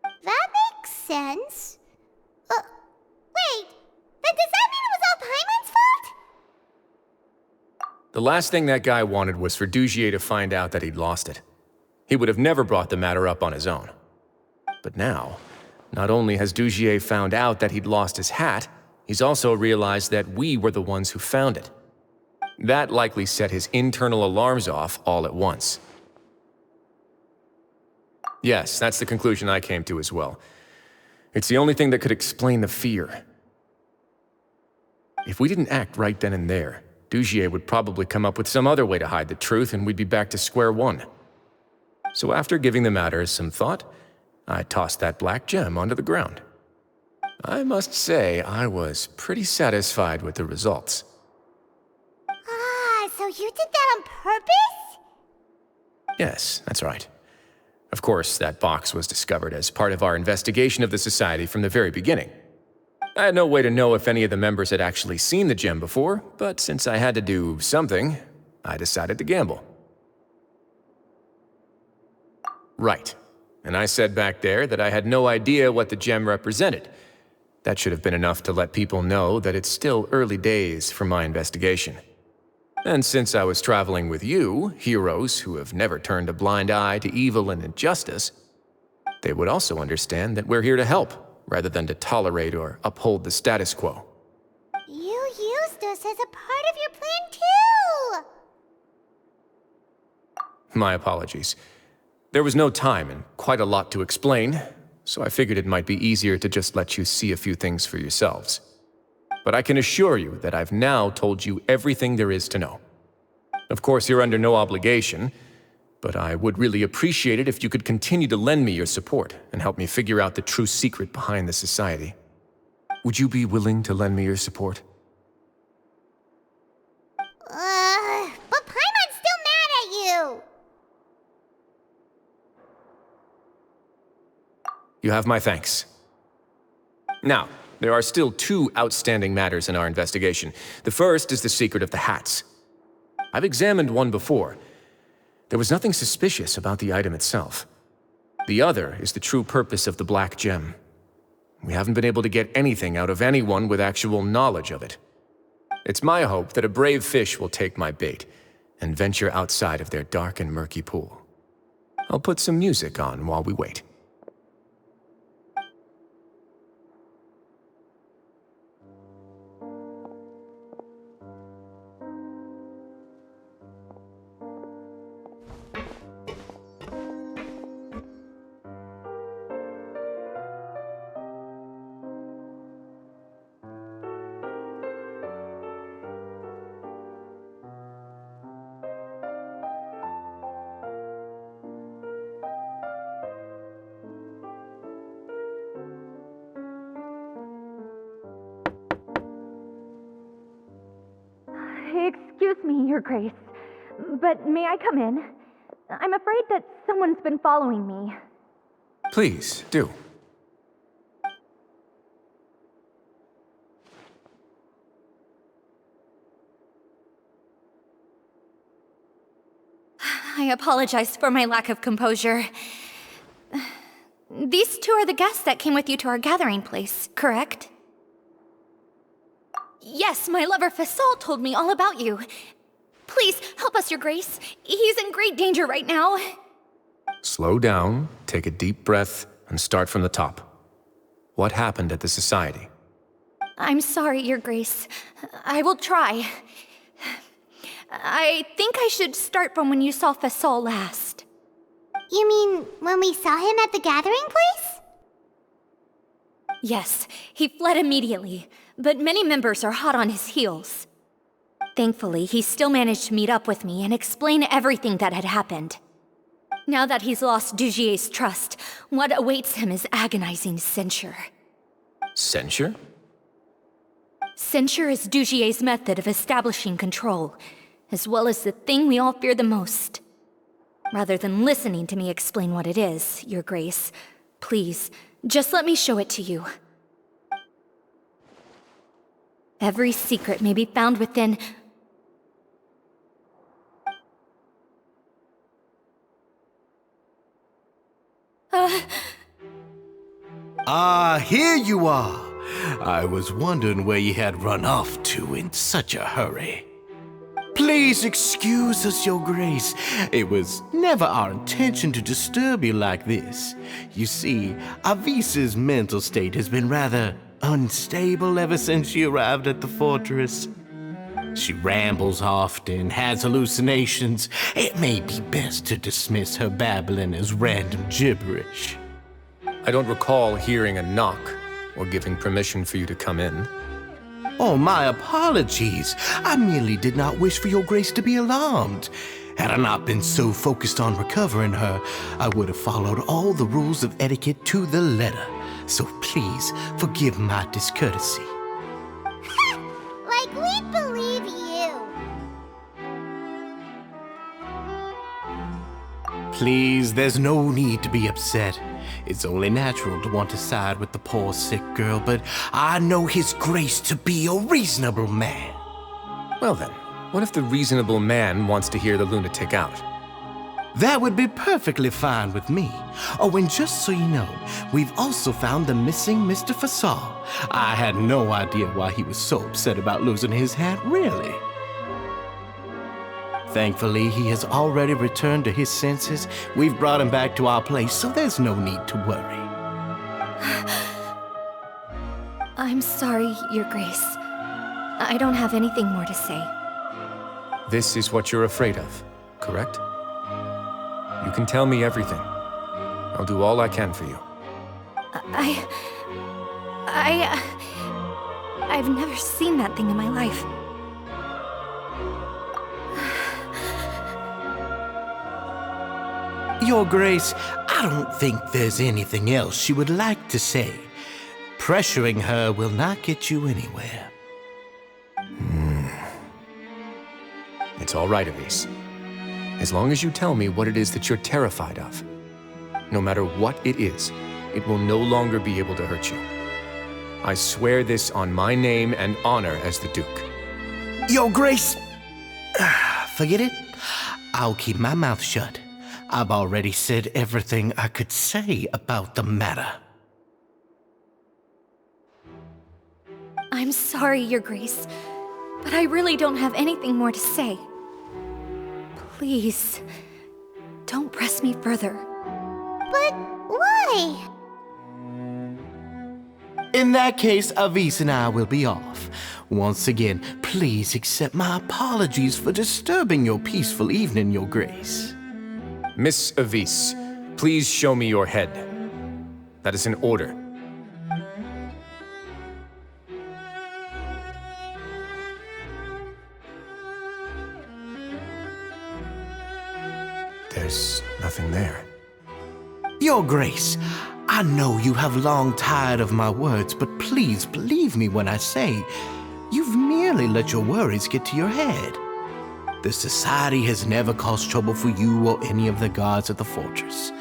That makes sense. Wait, then does that mean it was all Paimon's fault? The last thing that guy wanted was for Dugier to find out that he'd lost it. He would have never brought the matter up on his own. But now, not only has Dugier found out that he'd lost his hat, he's also realized that we were the ones who found it. That likely set his internal alarms off all at once. Yes, that's the conclusion I came to as well. It's the only thing that could explain the fear. If we didn't act right then and there, Dugier would probably come up with some other way to hide the truth and we'd be back to square one. So after giving the matter some thought, I tossed that black gem onto the ground. I must say, I was pretty satisfied with the results. Ah, so you did that on purpose? Yes, that's right. Of course, that box was discovered as part of our investigation of the Society from the very beginning. I had no way to know if any of the members had actually seen the gem before, but since I had to do something, I decided to gamble. Right. And I said back there that I had no idea what the gem represented. That should have been enough to let people know that it's still early days for my investigation. And since I was traveling with you, heroes who have never turned a blind eye to evil and injustice, they would also understand that we're here to help, rather than to tolerate or uphold the status quo. You used us as a part of your plan too! My apologies. There was no time and quite a lot to explain, so I figured it might be easier to just let you see a few things for yourselves. But I can assure you that I've now told you everything there is to know. Of course, you're under no obligation, but I would really appreciate it if you could continue to lend me your support and help me figure out the true secret behind the Society. Would you be willing to lend me your support? But Paimon's still mad at you! You have my thanks. Now, there are still 2 outstanding matters in our investigation. The first is the secret of the hats. I've examined one before. There was nothing suspicious about the item itself. The other is the true purpose of the black gem. We haven't been able to get anything out of anyone with actual knowledge of it. It's my hope that a brave fish will take my bait and venture outside of their dark and murky pool. I'll put some music on while we wait. Excuse me, Your Grace, but may I come in? I'm afraid that someone's been following me. Please, do. I apologize for my lack of composure. These 2 are the guests that came with you to our gathering place, correct? Yes, my lover Fasol told me all about you. Please, help us, Your Grace. He's in great danger right now. Slow down, take a deep breath, and start from the top. What happened at the Society? I'm sorry, Your Grace. I will try. I think I should start from when you saw Fasol last. You mean when we saw him at the gathering place? Yes, he fled immediately, but many members are hot on his heels. Thankfully, he still managed to meet up with me and explain everything that had happened. Now that he's lost Dugier's trust, what awaits him is agonizing censure. Censure? Censure is Dugier's method of establishing control, as well as the thing we all fear the most. Rather than listening to me explain what it is, Your Grace, please, just let me show it to you. Every secret may be found within... Here you are. I was wondering where you had run off to in such a hurry. Please excuse us, Your Grace. It was never our intention to disturb you like this. You see, Avisa's mental state has been rather unstable ever since she arrived at the fortress. She rambles often, has hallucinations. It may be best to dismiss her babbling as random gibberish. I don't recall hearing a knock or giving permission for you to come in. Oh, my apologies. I merely did not wish for Your Grace to be alarmed. Had I not been so focused on recovering her, I would have followed all the rules of etiquette to the letter. So please forgive my discourtesy. Like we believe you. Please, there's no need to be upset. It's only natural to want to side with the poor sick girl, but I know His Grace to be a reasonable man. Well then, what if the reasonable man wants to hear the lunatic out? That would be perfectly fine with me. Oh, and just so you know, we've also found the missing Mr. Fasol. I had no idea why he was so upset about losing his hat, really. Thankfully, he has already returned to his senses. We've brought him back to our place, so there's no need to worry. I'm sorry, Your Grace. I don't have anything more to say. This is what you're afraid of, correct? You can tell me everything. I'll do all I can for you. I've never seen that thing in my life. Your Grace, I don't think there's anything else she would like to say. Pressuring her will not get you anywhere. It's all right, Elise. As long as you tell me what it is that you're terrified of. No matter what it is, it will no longer be able to hurt you. I swear this on my name and honor as the Duke. Your Grace! Forget it. I'll keep my mouth shut. I've already said everything I could say about the matter. I'm sorry, Your Grace, but I really don't have anything more to say. Please, don't press me further. But why? In that case, Avis and I will be off. Once again, please accept my apologies for disturbing your peaceful evening, Your Grace. Miss Avis, please show me your head. That is an order. There's nothing there. Your Grace, I know you have long tired of my words, but please believe me when I say you've merely let your worries get to your head. The Society has never caused trouble for you or any of the guards at the fortress.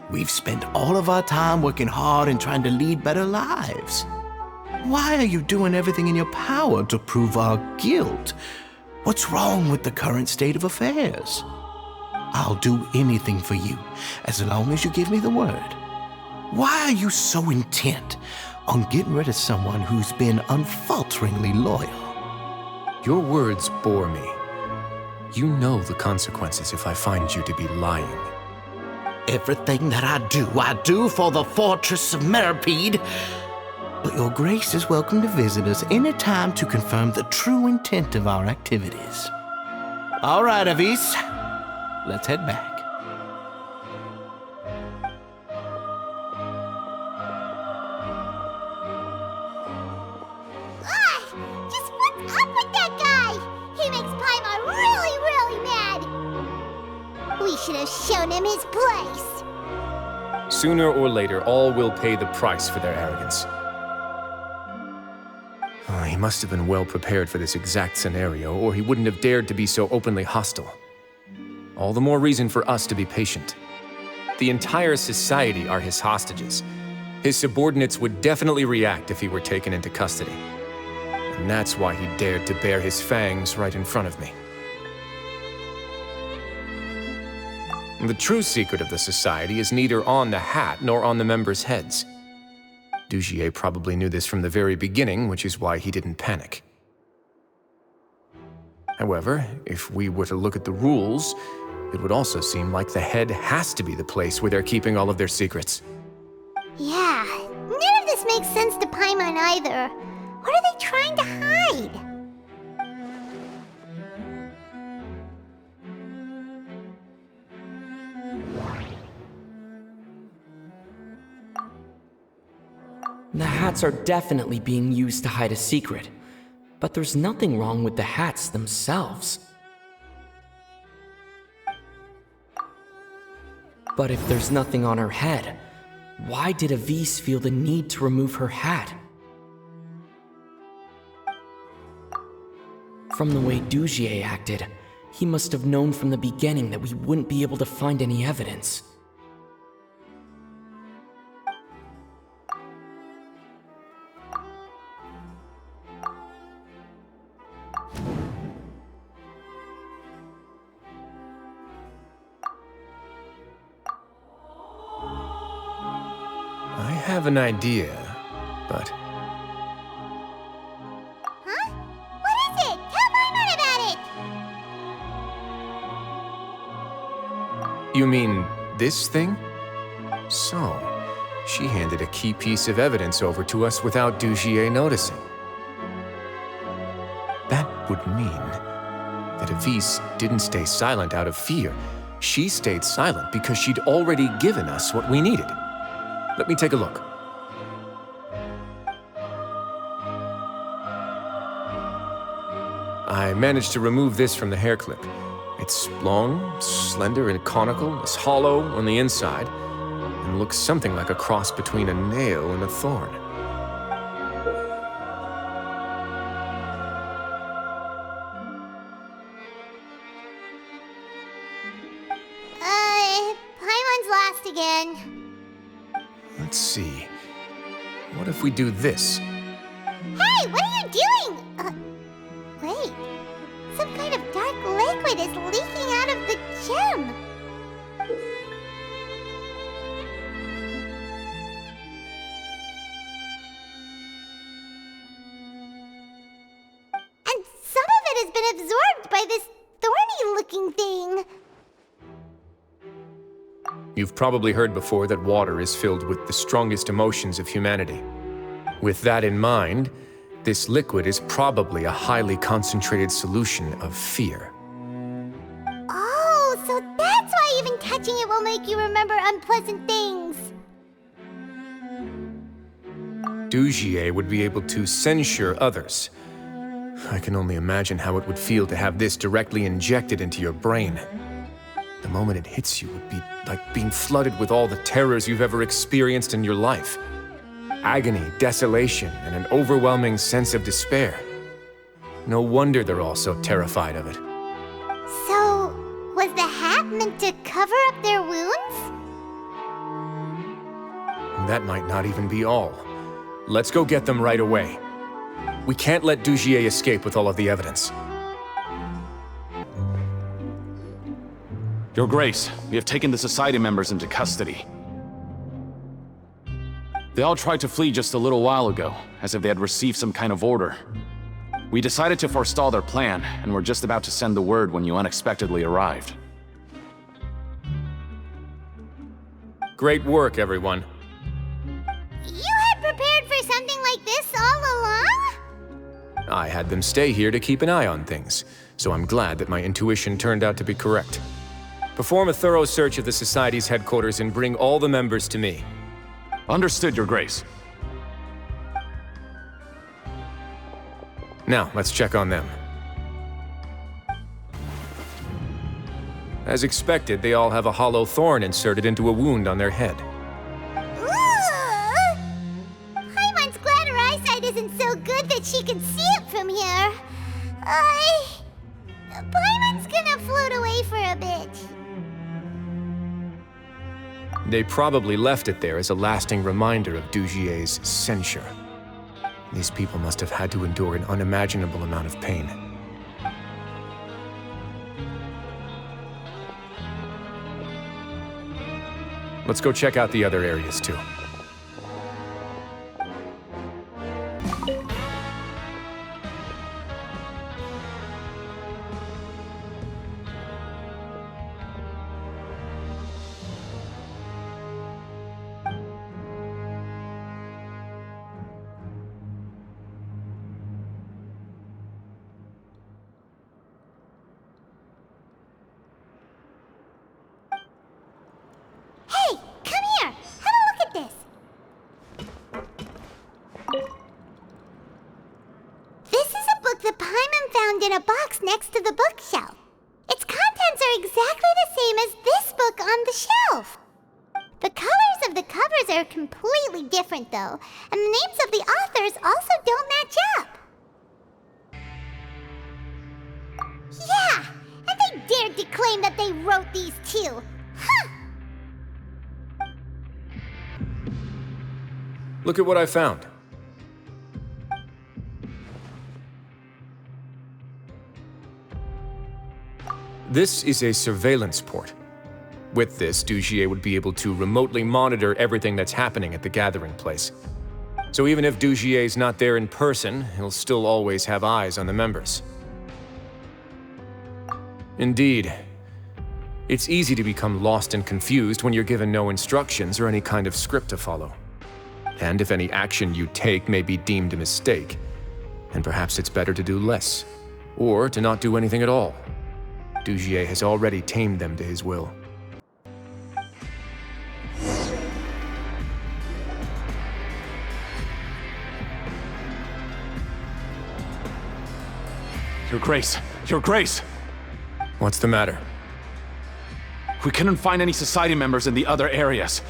We've spent all of our time working hard and trying to lead better lives. Why are you doing everything in your power to prove our guilt? What's wrong with the current state of affairs? I'll do anything for you, as long as you give me the word. Why are you so intent on getting rid of someone who's been unfalteringly loyal? Your words bore me. You know the consequences if I find you to be lying. Everything that I do for the Fortress of Meripede. But your grace is welcome to visit us anytime to confirm the true intent of our activities. All right, Avis. Let's head back. Just what's up with that guy? He makes Paimon really, really mad. We should have shown him his place. Sooner or later, all will pay the price for their arrogance. Oh, he must have been well prepared for this exact scenario, or he wouldn't have dared to be so openly hostile. All the more reason for us to be patient. The entire society are his hostages. His subordinates would definitely react if he were taken into custody. And that's why he dared to bare his fangs right in front of me. The true secret of the society is neither on the hat nor on the members' heads. Dugier probably knew this from the very beginning, which is why he didn't panic. However, if we were to look at the rules, it would also seem like the head has to be the place where they're keeping all of their secrets. Yeah, none of this makes sense to Paimon either. What are they trying to hide? The hats are definitely being used to hide a secret, but there's nothing wrong with the hats themselves. But if there's nothing on her head, why did Avis feel the need to remove her hat? From the way Dugier acted, he must have known from the beginning that we wouldn't be able to find any evidence. I have an idea, but... Huh? What is it? Tell Paimon about it! You mean this thing? So, she handed a key piece of evidence over to us without Dugier noticing. That would mean that Avis didn't stay silent out of fear. She stayed silent because she'd already given us what we needed. Let me take a look. I managed to remove this from the hair clip. It's long, slender, and conical, it's hollow on the inside, and looks something like a cross between a nail and a thorn. Paimon's lost again. Let's see. What if we do this? Hey, what are you doing? Wait. Some kind of dark liquid is leaking out of the gem. And some of it has been absorbed by this thorny-looking thing. You've probably heard before that water is filled with the strongest emotions of humanity. With that in mind, this liquid is probably a highly concentrated solution of fear. Oh, so that's why even touching it will make you remember unpleasant things. Dugier would be able to censure others. I can only imagine how it would feel to have this directly injected into your brain. The moment it hits you would be like being flooded with all the terrors you've ever experienced in your life. Agony, desolation, and an overwhelming sense of despair. No wonder they're all so terrified of it. So, was the hat meant to cover up their wounds? That might not even be all. Let's go get them right away. We can't let Dugier escape with all of the evidence. Your Grace, we have taken the Society members into custody. They all tried to flee just a little while ago, as if they had received some kind of order. We decided to forestall their plan, and were just about to send the word when you unexpectedly arrived. Great work, everyone. You had prepared for something like this all along? I had them stay here to keep an eye on things, so I'm glad that my intuition turned out to be correct. Perform a thorough search of the Society's headquarters and bring all the members to me. Understood, Your Grace. Now, let's check on them. As expected, they all have a hollow thorn inserted into a wound on their head. Ooh! Paimon's glad her eyesight isn't so good that she can see it from here. Paimon's gonna float away for a bit. They probably left it there as a lasting reminder of Dujier's censure. These people must have had to endure an unimaginable amount of pain. Let's go check out the other areas, too. Hey, come here! Have a look at this! This is a book that Paimon found in a box next to the bookshelf. Its contents are exactly the same as this book on the shelf. The colors of the covers are completely different, though, and the names of the authors also don't match up. Yeah, and they dared to claim that they wrote these too. Huh! Look at what I found. This is a surveillance port. With this, Dujier would be able to remotely monitor everything that's happening at the gathering place. So even if Dujier's not there in person, he'll still always have eyes on the members. Indeed. It's easy to become lost and confused when you're given no instructions or any kind of script to follow. And if any action you take may be deemed a mistake, then perhaps it's better to do less, or to not do anything at all. Dujier has already tamed them to his will. Your Grace! Your Grace! What's the matter? We couldn't find any Society members in the other areas.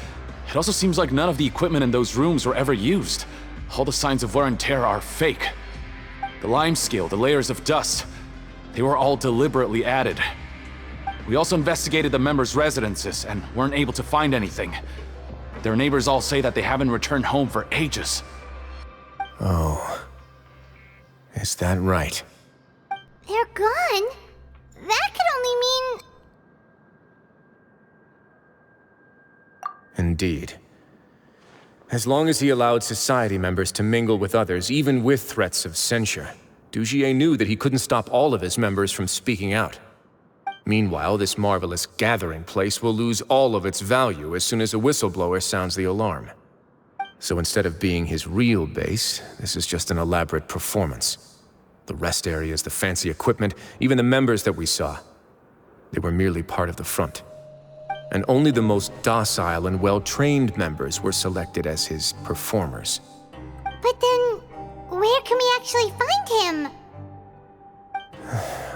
It also seems like none of the equipment in those rooms were ever used. All the signs of wear and tear are fake. The lime scale, the layers of dust, they were all deliberately added. We also investigated the members' residences and weren't able to find anything. Their neighbors all say that they haven't returned home for ages. Oh. Is that right? They're gone? That could only mean... Indeed. As long as he allowed Society members to mingle with others, even with threats of censure, Dujier knew that he couldn't stop all of his members from speaking out. Meanwhile, this marvelous gathering place will lose all of its value as soon as a whistleblower sounds the alarm. So instead of being his real base, this is just an elaborate performance. The rest areas, the fancy equipment, even the members that we saw, they were merely part of the front. And only the most docile and well-trained members were selected as his performers. But then, where can we actually find him?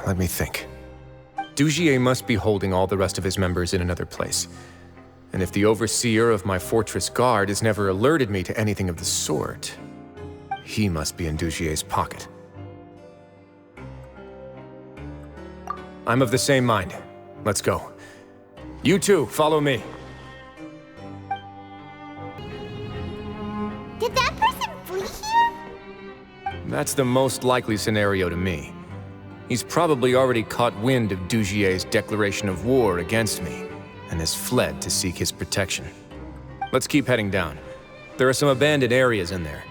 Let me think. Dujier must be holding all the rest of his members in another place. And if the overseer of my fortress guard has never alerted me to anything of the sort, he must be in Dujier's pocket. I'm of the same mind. Let's go. You two, follow me. Did that person flee here? That's the most likely scenario to me. He's probably already caught wind of Dujier's declaration of war against me, and has fled to seek his protection. Let's keep heading down. There are some abandoned areas in there.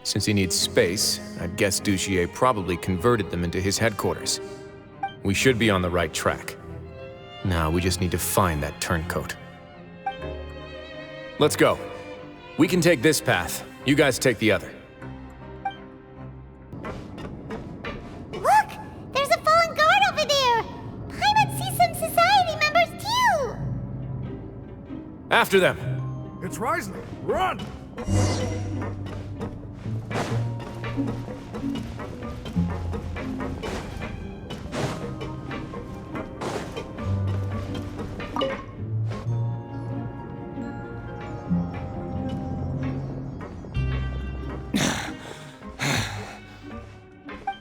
Since he needs space, I'd guess Dugier probably converted them into his headquarters. We should be on the right track. Now we just need to find that turncoat. Let's go. We can take this path. You guys take the other. Look! There's a fallen guard over there! Paimon sees some society members too! After them! It's Rizli! Run!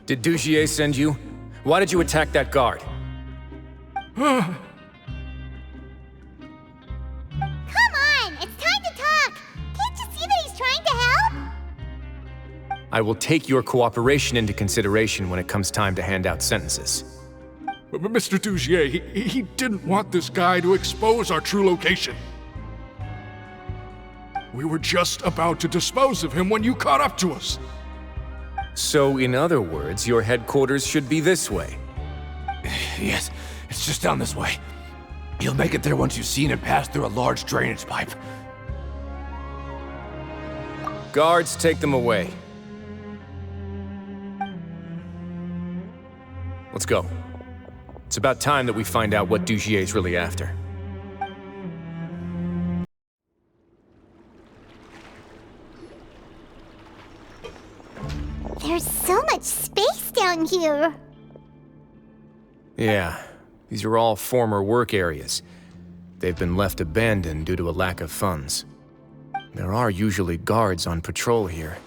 Did Dugier send you? Why did you attack that guard? Come on! It's time to talk! Can't you see that he's trying to help? I will take your cooperation into consideration when it comes time to hand out sentences. But Mr. Dugier, he didn't want this guy to expose our true location. We were just about to dispose of him when you caught up to us. So, in other words, your headquarters should be this way. Yes, it's just down this way. You'll make it there once you've seen it pass through a large drainage pipe. Guards, take them away. Let's go. It's about time that we find out what Dugier's really after. There's so much space down here! Yeah, these are all former work areas. They've been left abandoned due to a lack of funds. There are usually guards on patrol here.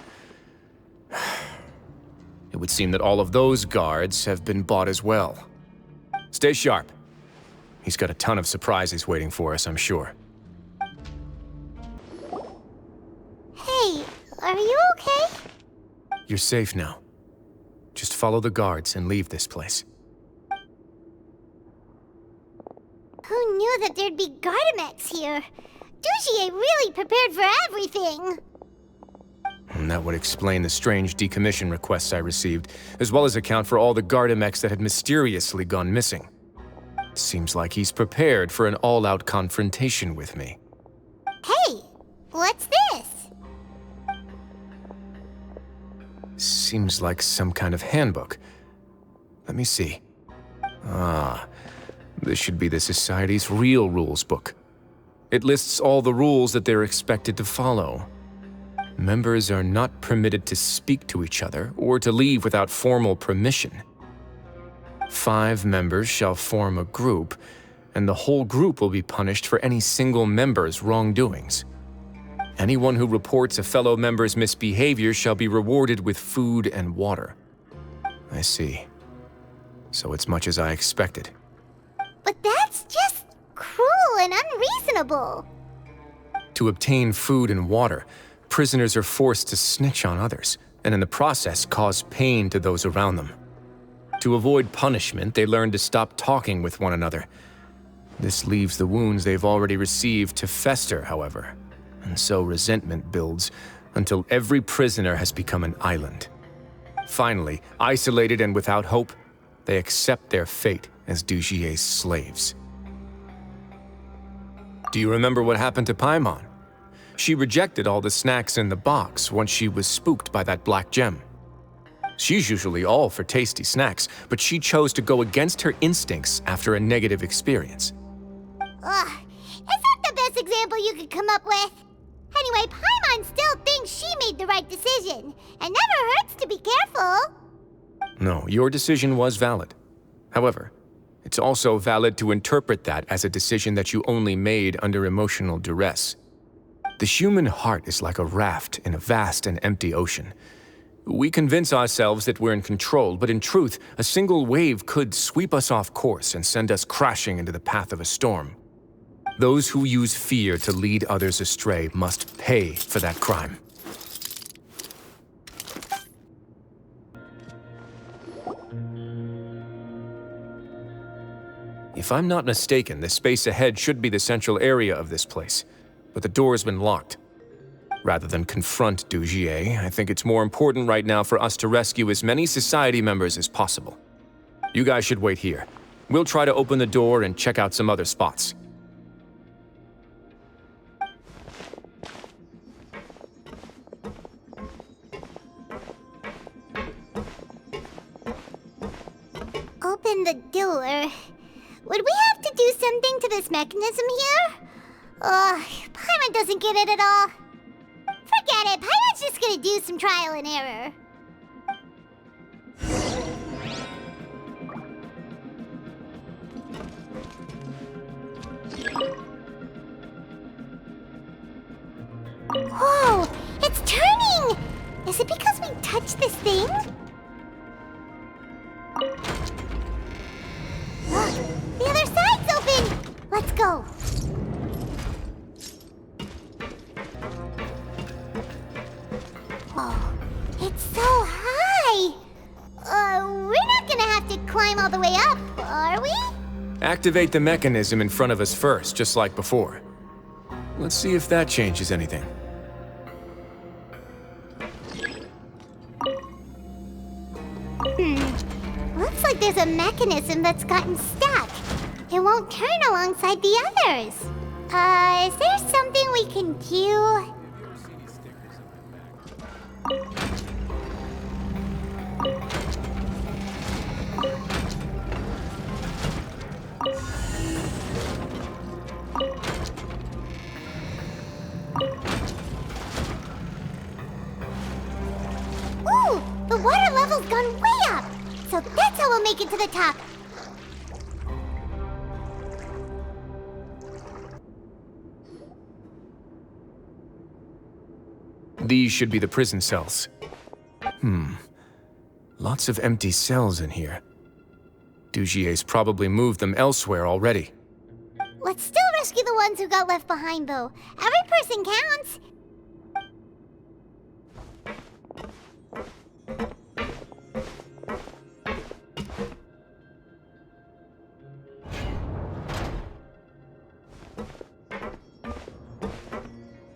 It would seem that all of those guards have been bought as well. Stay sharp. He's got a ton of surprises waiting for us, I'm sure. Hey, are you okay? You're safe now. Just follow the guards and leave this place. Who knew that there'd be Gardamex here? Dugier really prepared for everything! And that would explain the strange decommission requests I received, as well as account for all the Gardamex that had mysteriously gone missing. Seems like he's prepared for an all-out confrontation with me. Hey, what's this? Seems like some kind of handbook. Let me see. Ah, this should be the Society's real rules book. It lists all the rules that they're expected to follow. Members are not permitted to speak to each other or to leave without formal permission. 5 members shall form a group, and the whole group will be punished for any single member's wrongdoings. Anyone who reports a fellow member's misbehavior shall be rewarded with food and water. I see. So it's much as I expected. But that's just cruel and unreasonable. To obtain food and water, prisoners are forced to snitch on others, and in the process cause pain to those around them. To avoid punishment, they learn to stop talking with one another. This leaves the wounds they've already received to fester, however, and so resentment builds until every prisoner has become an island. Finally, isolated and without hope, they accept their fate as Dugier's slaves. Do you remember what happened to Paimon? She rejected all the snacks in the box once she was spooked by that black gem. She's usually all for tasty snacks, but she chose to go against her instincts after a negative experience. Ugh, is that the best example you could come up with? Anyway, Paimon still thinks she made the right decision. It never hurts to be careful. No, your decision was valid. However, it's also valid to interpret that as a decision that you only made under emotional duress. The human heart is like a raft in a vast and empty ocean. We convince ourselves that we're in control, but in truth, a single wave could sweep us off course and send us crashing into the path of a storm. Those who use fear to lead others astray must pay for that crime. If I'm not mistaken, the space ahead should be the central area of this place, but the door's been locked. Rather than confront Dugier, I think it's more important right now for us to rescue as many society members as possible. You guys should wait here. We'll try to open the door and check out some other spots. Open the door. Would we have to do something to this mechanism here? Paimon doesn't get it at all. Forget it, Paimon's just gonna do some trial and error. Whoa, it's turning! Is it because we touched this thing? Look, the other side's open! Let's go. Whoa, it's so high! We're not gonna have to climb all the way up, are we? Activate the mechanism in front of us first, just like before. Let's see if that changes anything. Looks like there's a mechanism that's gotten stuck. It won't turn alongside the others. Is there something we can do? Ooh, the water level's gone way up. So that's how we'll make it to the top. These should be the prison cells. Lots of empty cells in here. Dugier's probably moved them elsewhere already. Let's still rescue the ones who got left behind, though. Every person counts.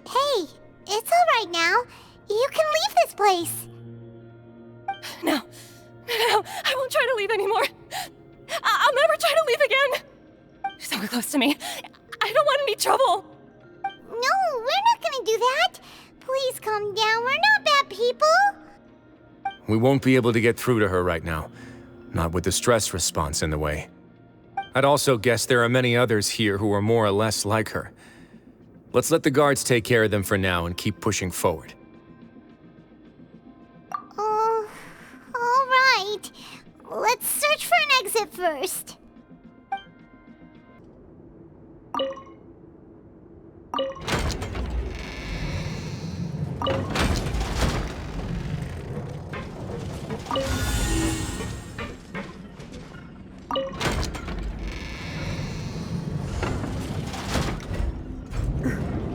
Hey, it's all right now. You can leave this place. No, I won't try to leave anymore. I'll never try to leave again. So close to me. I don't want any trouble. No, we're not gonna do that. Please calm down. We're not bad people. We won't be able to get through to her right now. Not with the stress response in the way. I'd also guess there are many others here who are more or less like her. Let's let the guards take care of them for now and keep pushing forward. All right. Let's search for an exit first.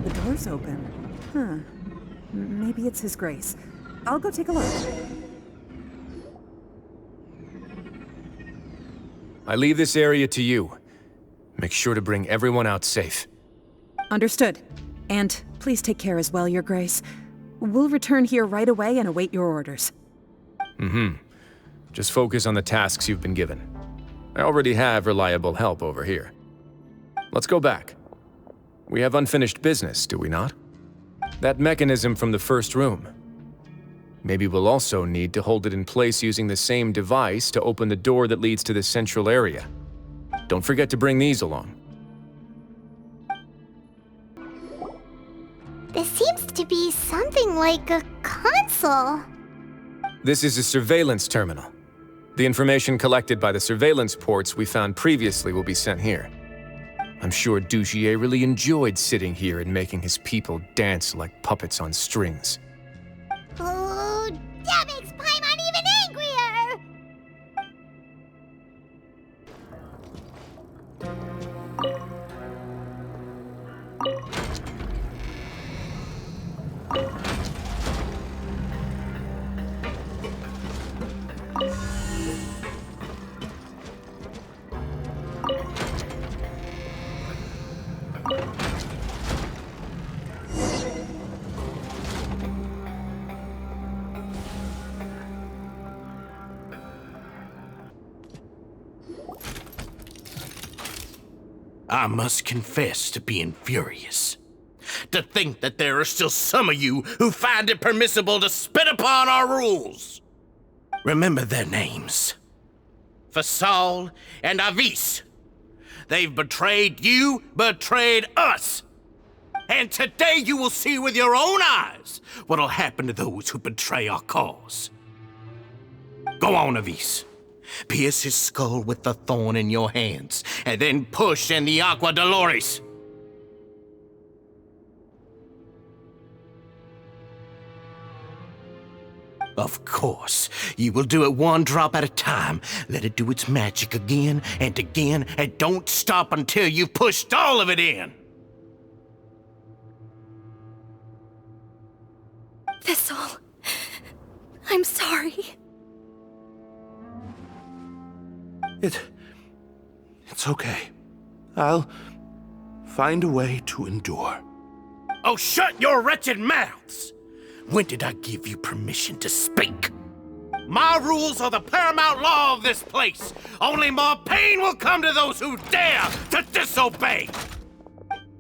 The door's open. Maybe it's His Grace. I'll go take a look. I leave this area to you. Make sure to bring everyone out safe. Understood. And please take care as well, Your Grace. We'll return here right away and await your orders. Just focus on the tasks you've been given. I already have reliable help over here. Let's go back. We have unfinished business, do we not? That mechanism from the first room. Maybe we'll also need to hold it in place using the same device to open the door that leads to the central area. Don't forget to bring these along. This seems to be something like a console. This is a surveillance terminal. The information collected by the surveillance ports we found previously will be sent here. I'm sure Dugier really enjoyed sitting here and making his people dance like puppets on strings. Oh, that makes Paimon even angrier! I must confess to being furious. To think that there are still some of you who find it permissible to spit upon our rules. Remember their names. Fasal and Avis. They've betrayed you, betrayed us. And today you will see with your own eyes what'll happen to those who betray our cause. Go on, Avis. Pierce his skull with the thorn in your hands, and then push in the Aqua Dolores. Of course, you will do it one drop at a time. Let it do its magic again, and don't stop until you've pushed all of it in. Thistle, I'm sorry. It's okay. I'll find a way to endure. Oh, shut your wretched mouths! When did I give you permission to speak? My rules are the paramount law of this place. Only more pain will come to those who dare to disobey.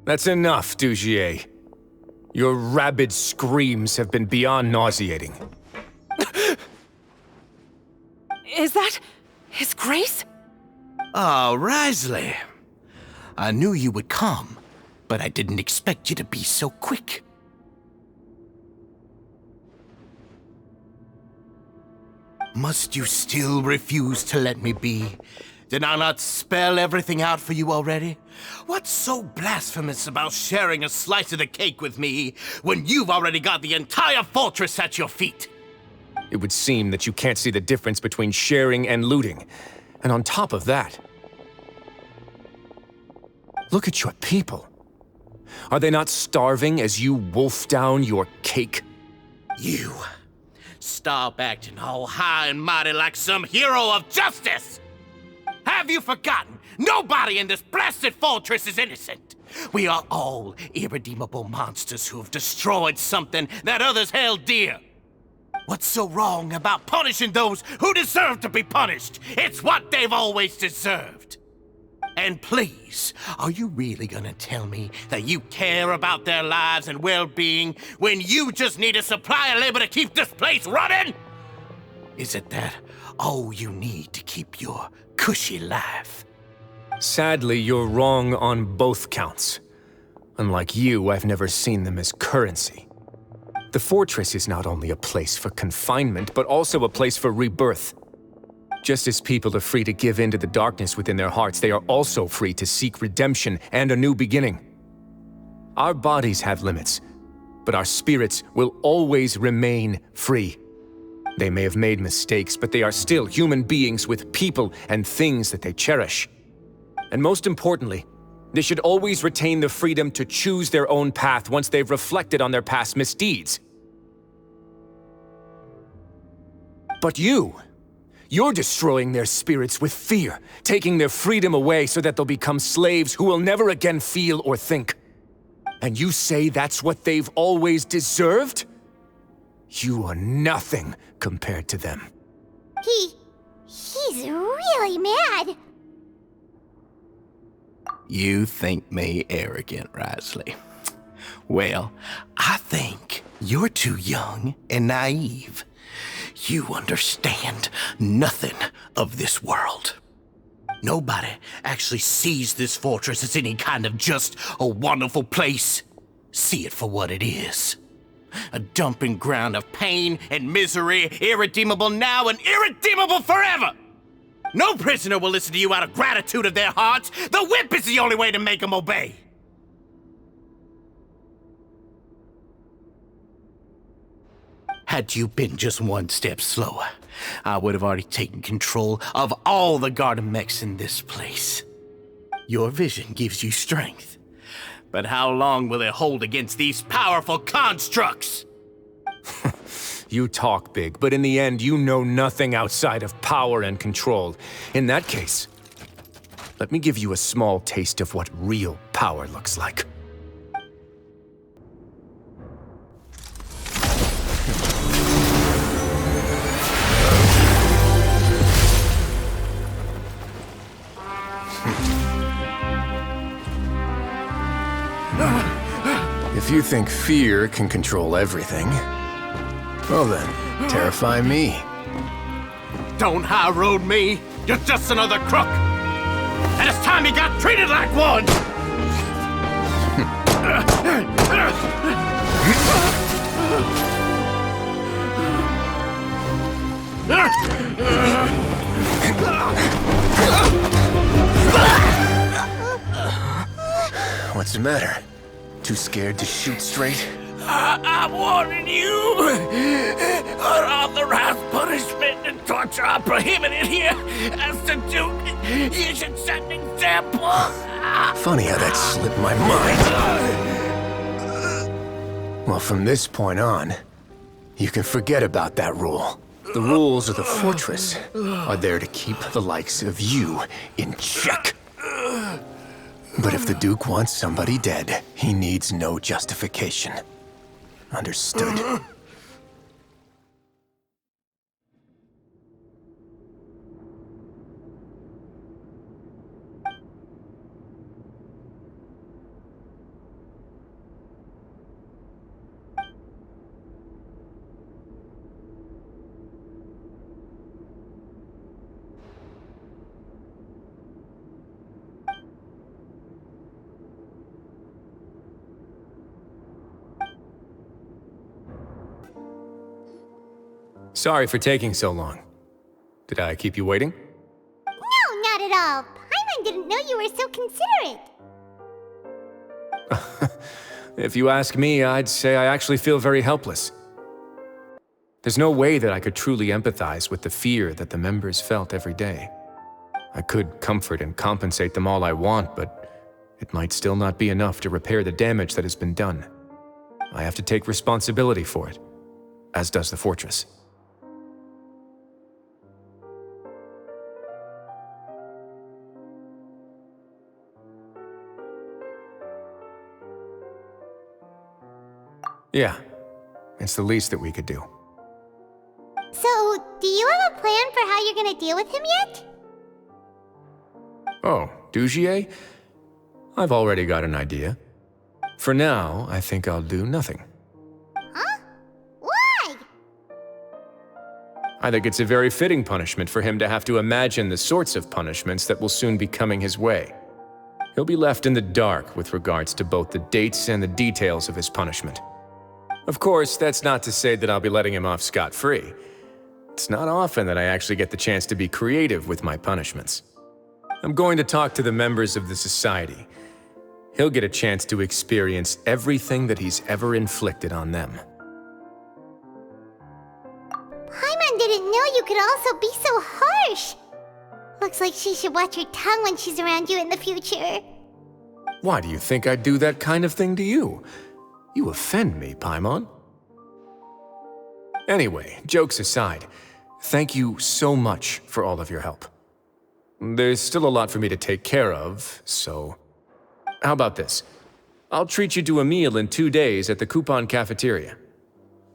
That's enough, Dugier. Your rabid screams have been beyond nauseating. Is that His Grace? Ah, Rizli. I knew you would come, but I didn't expect you to be so quick. Must you still refuse to let me be? Did I not spell everything out for you already? What's so blasphemous about sharing a slice of the cake with me when you've already got the entire fortress at your feet? It would seem that you can't see the difference between sharing and looting. And on top of that, look at your people. Are they not starving as you wolf down your cake? You. Stop acting all high and mighty like some hero of justice! Have you forgotten? Nobody in this blasted fortress is innocent. We are all irredeemable monsters who have destroyed something that others held dear. What's so wrong about punishing those who deserve to be punished? It's what they've always deserved. And please, are you really gonna tell me that you care about their lives and well-being when you just need a supply of labor to keep this place running? Is it that all you need to keep your cushy life? Sadly, you're wrong on both counts. Unlike you, I've never seen them as currency. The fortress is not only a place for confinement, but also a place for rebirth. Just as people are free to give in to the darkness within their hearts, they are also free to seek redemption and a new beginning. Our bodies have limits, but our spirits will always remain free. They may have made mistakes, but they are still human beings with people and things that they cherish. And most importantly, they should always retain the freedom to choose their own path once they've reflected on their past misdeeds. But you're destroying their spirits with fear, taking their freedom away so that they'll become slaves who will never again feel or think. And you say that's what they've always deserved? You are nothing compared to them. He's really mad. You think me arrogant, Rizli. Well, I think you're too young and naive. You understand nothing of this world. Nobody actually sees this fortress as any kind of just a wonderful place. See it for what it is. A dumping ground of pain and misery, irredeemable now and irredeemable forever. No prisoner will listen to you out of gratitude of their hearts. The whip is the only way to make them obey. Had you been just one step slower, I would have already taken control of all the garden mechs in this place. Your vision gives you strength. But how long will it hold against these powerful constructs? You talk big, but in the end, you know nothing outside of power and control. In that case, let me give you a small taste of what real power looks like. If you think fear can control everything, well then, terrify me. Don't high road me. You're just another crook. And it's time you got treated like one. What's the matter? Too scared to shoot straight? I'm warning you! Unauthorized punishment and torture are prohibited here. As the Duke, you should set an example. Funny how that slipped my mind. Well, from this point on, you can forget about that rule. The rules of the fortress are there to keep the likes of you in check. But if the Duke wants somebody dead, he needs no justification. Understood? Sorry for taking so long. Did I keep you waiting? No, not at all. Paimon didn't know you were so considerate. If you ask me, I'd say I actually feel very helpless. There's no way that I could truly empathize with the fear that the members felt every day. I could comfort and compensate them all I want, but it might still not be enough to repair the damage that has been done. I have to take responsibility for it, as does the fortress. Yeah, it's the least that we could do. So, do you have a plan for how you're gonna deal with him yet? Oh, Dugier? I've already got an idea. For now, I think I'll do nothing. Huh? Why? I think it's a very fitting punishment for him to have to imagine the sorts of punishments that will soon be coming his way. He'll be left in the dark with regards to both the dates and the details of his punishment. Of course, that's not to say that I'll be letting him off scot-free. It's not often that I actually get the chance to be creative with my punishments. I'm going to talk to the members of the society. He'll get a chance to experience everything that he's ever inflicted on them. Paimon didn't know you could also be so harsh. Looks like she should watch her tongue when she's around you in the future. Why do you think I'd do that kind of thing to you? You offend me, Paimon. Anyway, jokes aside, thank you so much for all of your help. There's still a lot for me to take care of, so... How about this? I'll treat you to a meal in 2 days at the Coupon Cafeteria.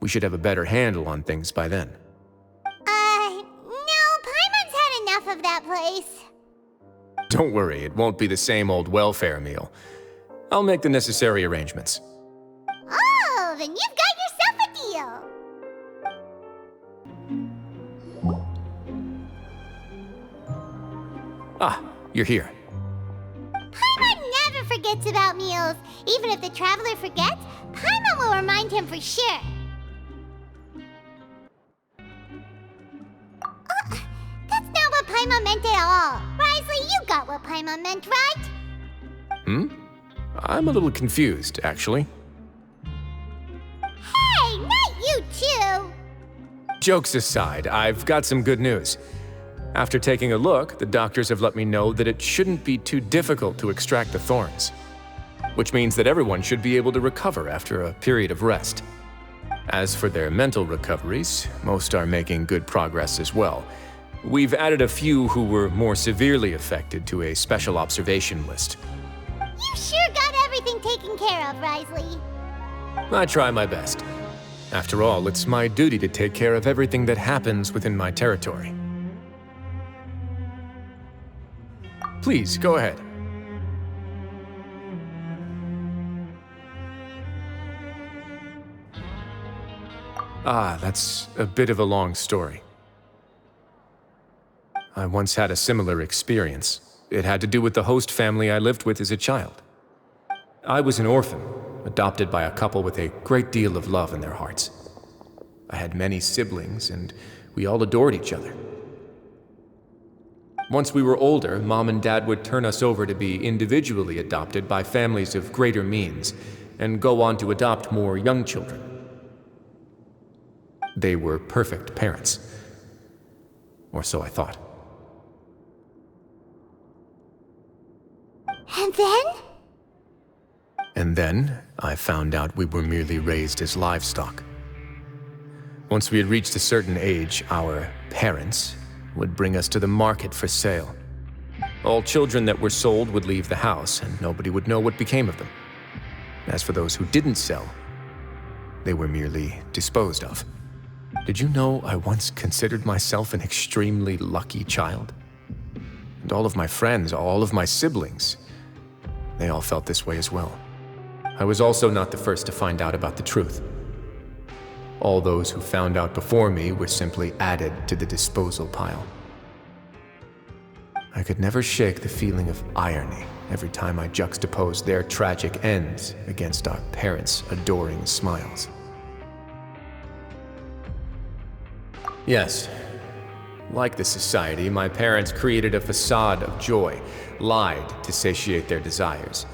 We should have a better handle on things by then. No, Paimon's had enough of that place. Don't worry, it won't be the same old welfare meal. I'll make the necessary arrangements. Oh, then you've got yourself a deal. Ah, you're here. Paimon never forgets about meals. Even if the traveler forgets, Paimon will remind him for sure. That's not what Paimon meant at all. Rizli, you got what Paimon meant, right? I'm a little confused, actually. Hey, not you too! Jokes aside, I've got some good news. After taking a look, the doctors have let me know that it shouldn't be too difficult to extract the thorns. Which means that everyone should be able to recover after a period of rest. As for their mental recoveries, most are making good progress as well. We've added a few who were more severely affected to a special observation list. You sure got everything taken care of, Rizli. I try my best. After all, it's my duty to take care of everything that happens within my territory. Please, go ahead. Ah, that's a bit of a long story. I once had a similar experience. It had to do with the host family I lived with as a child. I was an orphan, adopted by a couple with a great deal of love in their hearts. I had many siblings, and we all adored each other. Once we were older, Mom and Dad would turn us over to be individually adopted by families of greater means, and go on to adopt more young children. They were perfect parents. Or so I thought. And then? And then, I found out we were merely raised as livestock. Once we had reached a certain age, our parents would bring us to the market for sale. All children that were sold would leave the house, and nobody would know what became of them. As for those who didn't sell, they were merely disposed of. Did you know I once considered myself an extremely lucky child? And all of my friends, all of my siblings, they all felt this way as well. I was also not the first to find out about the truth. All those who found out before me were simply added to the disposal pile. I could never shake the feeling of irony every time I juxtaposed their tragic ends against our parents' adoring smiles. Yes, like the society, my parents created a facade of joy, lied to satiate their desires,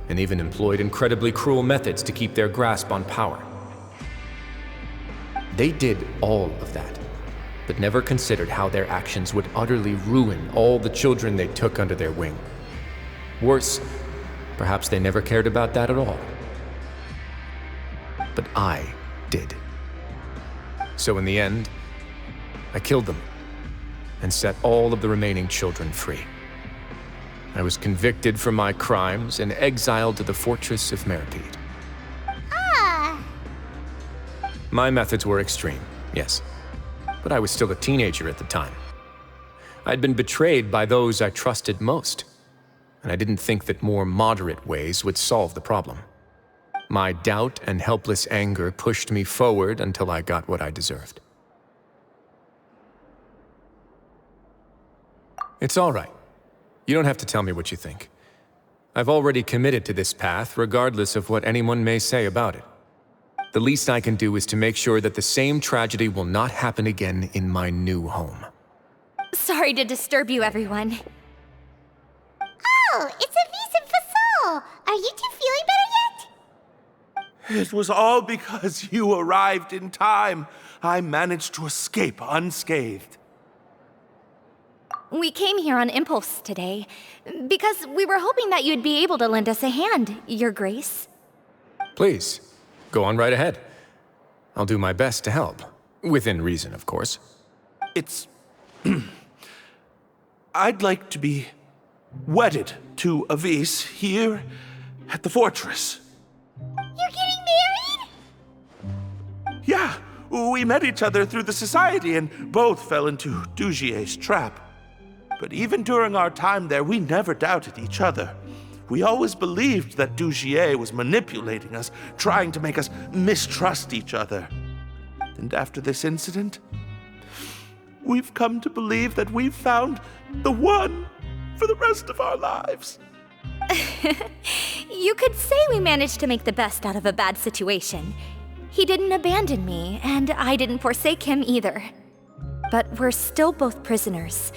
and even employed incredibly cruel methods to keep their grasp on power. They did all of that, but never considered how their actions would utterly ruin all the children they took under their wing. Worse, perhaps they never cared about that at all. But I did. So in the end, I killed them and set all of the remaining children free. I was convicted for my crimes and exiled to the fortress of Meripede. Ah! My methods were extreme, yes, but I was still a teenager at the time. I'd been betrayed by those I trusted most, and I didn't think that more moderate ways would solve the problem. My doubt and helpless anger pushed me forward until I got what I deserved. It's all right. You don't have to tell me what you think. I've already committed to this path, regardless of what anyone may say about it. The least I can do is to make sure that the same tragedy will not happen again in my new home. Sorry to disturb you, everyone. Oh, it's a vis and fasol. Are you two feeling better yet? It was all because you arrived in time. I managed to escape unscathed. We came here on impulse today, because we were hoping that you'd be able to lend us a hand, Your Grace. Please, go on right ahead. I'll do my best to help. Within reason, of course. It's... I'd like to be wedded to Avis here at the fortress. You're getting married? Yeah, we met each other through the society and both fell into Dugier's trap. But even during our time there, we never doubted each other. We always believed that Dugier was manipulating us, trying to make us mistrust each other. And after this incident, we've come to believe that we've found the one for the rest of our lives. You could say we managed to make the best out of a bad situation. He didn't abandon me, and I didn't forsake him either. But we're still both prisoners.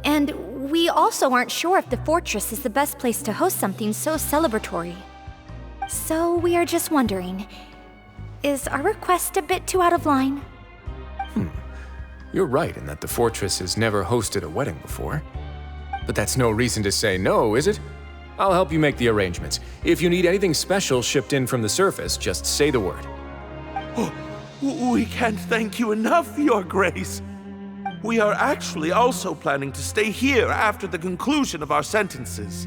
And we also aren't sure if the fortress is the best place to host something so celebratory. So we are just wondering, is our request a bit too out of line? You're right in that the fortress has never hosted a wedding before. But that's no reason to say no, is it? I'll help you make the arrangements. If you need anything special shipped in from the surface, just say the word. Oh, we can't thank you enough, Your Grace. We are actually also planning to stay here after the conclusion of our sentences.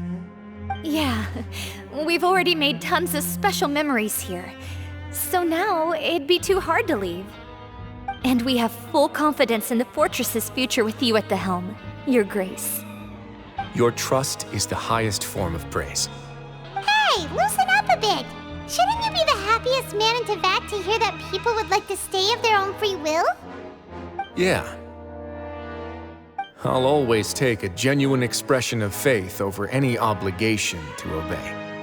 Yeah, we've already made tons of special memories here. So now it'd be too hard to leave. And we have full confidence in the fortress's future with you at the helm, Your Grace. Your trust is the highest form of praise. Hey, loosen up a bit. Shouldn't you be the happy happiest man in Teyvat to hear that people would like to stay of their own free will? Yeah. I'll always take a genuine expression of faith over any obligation to obey.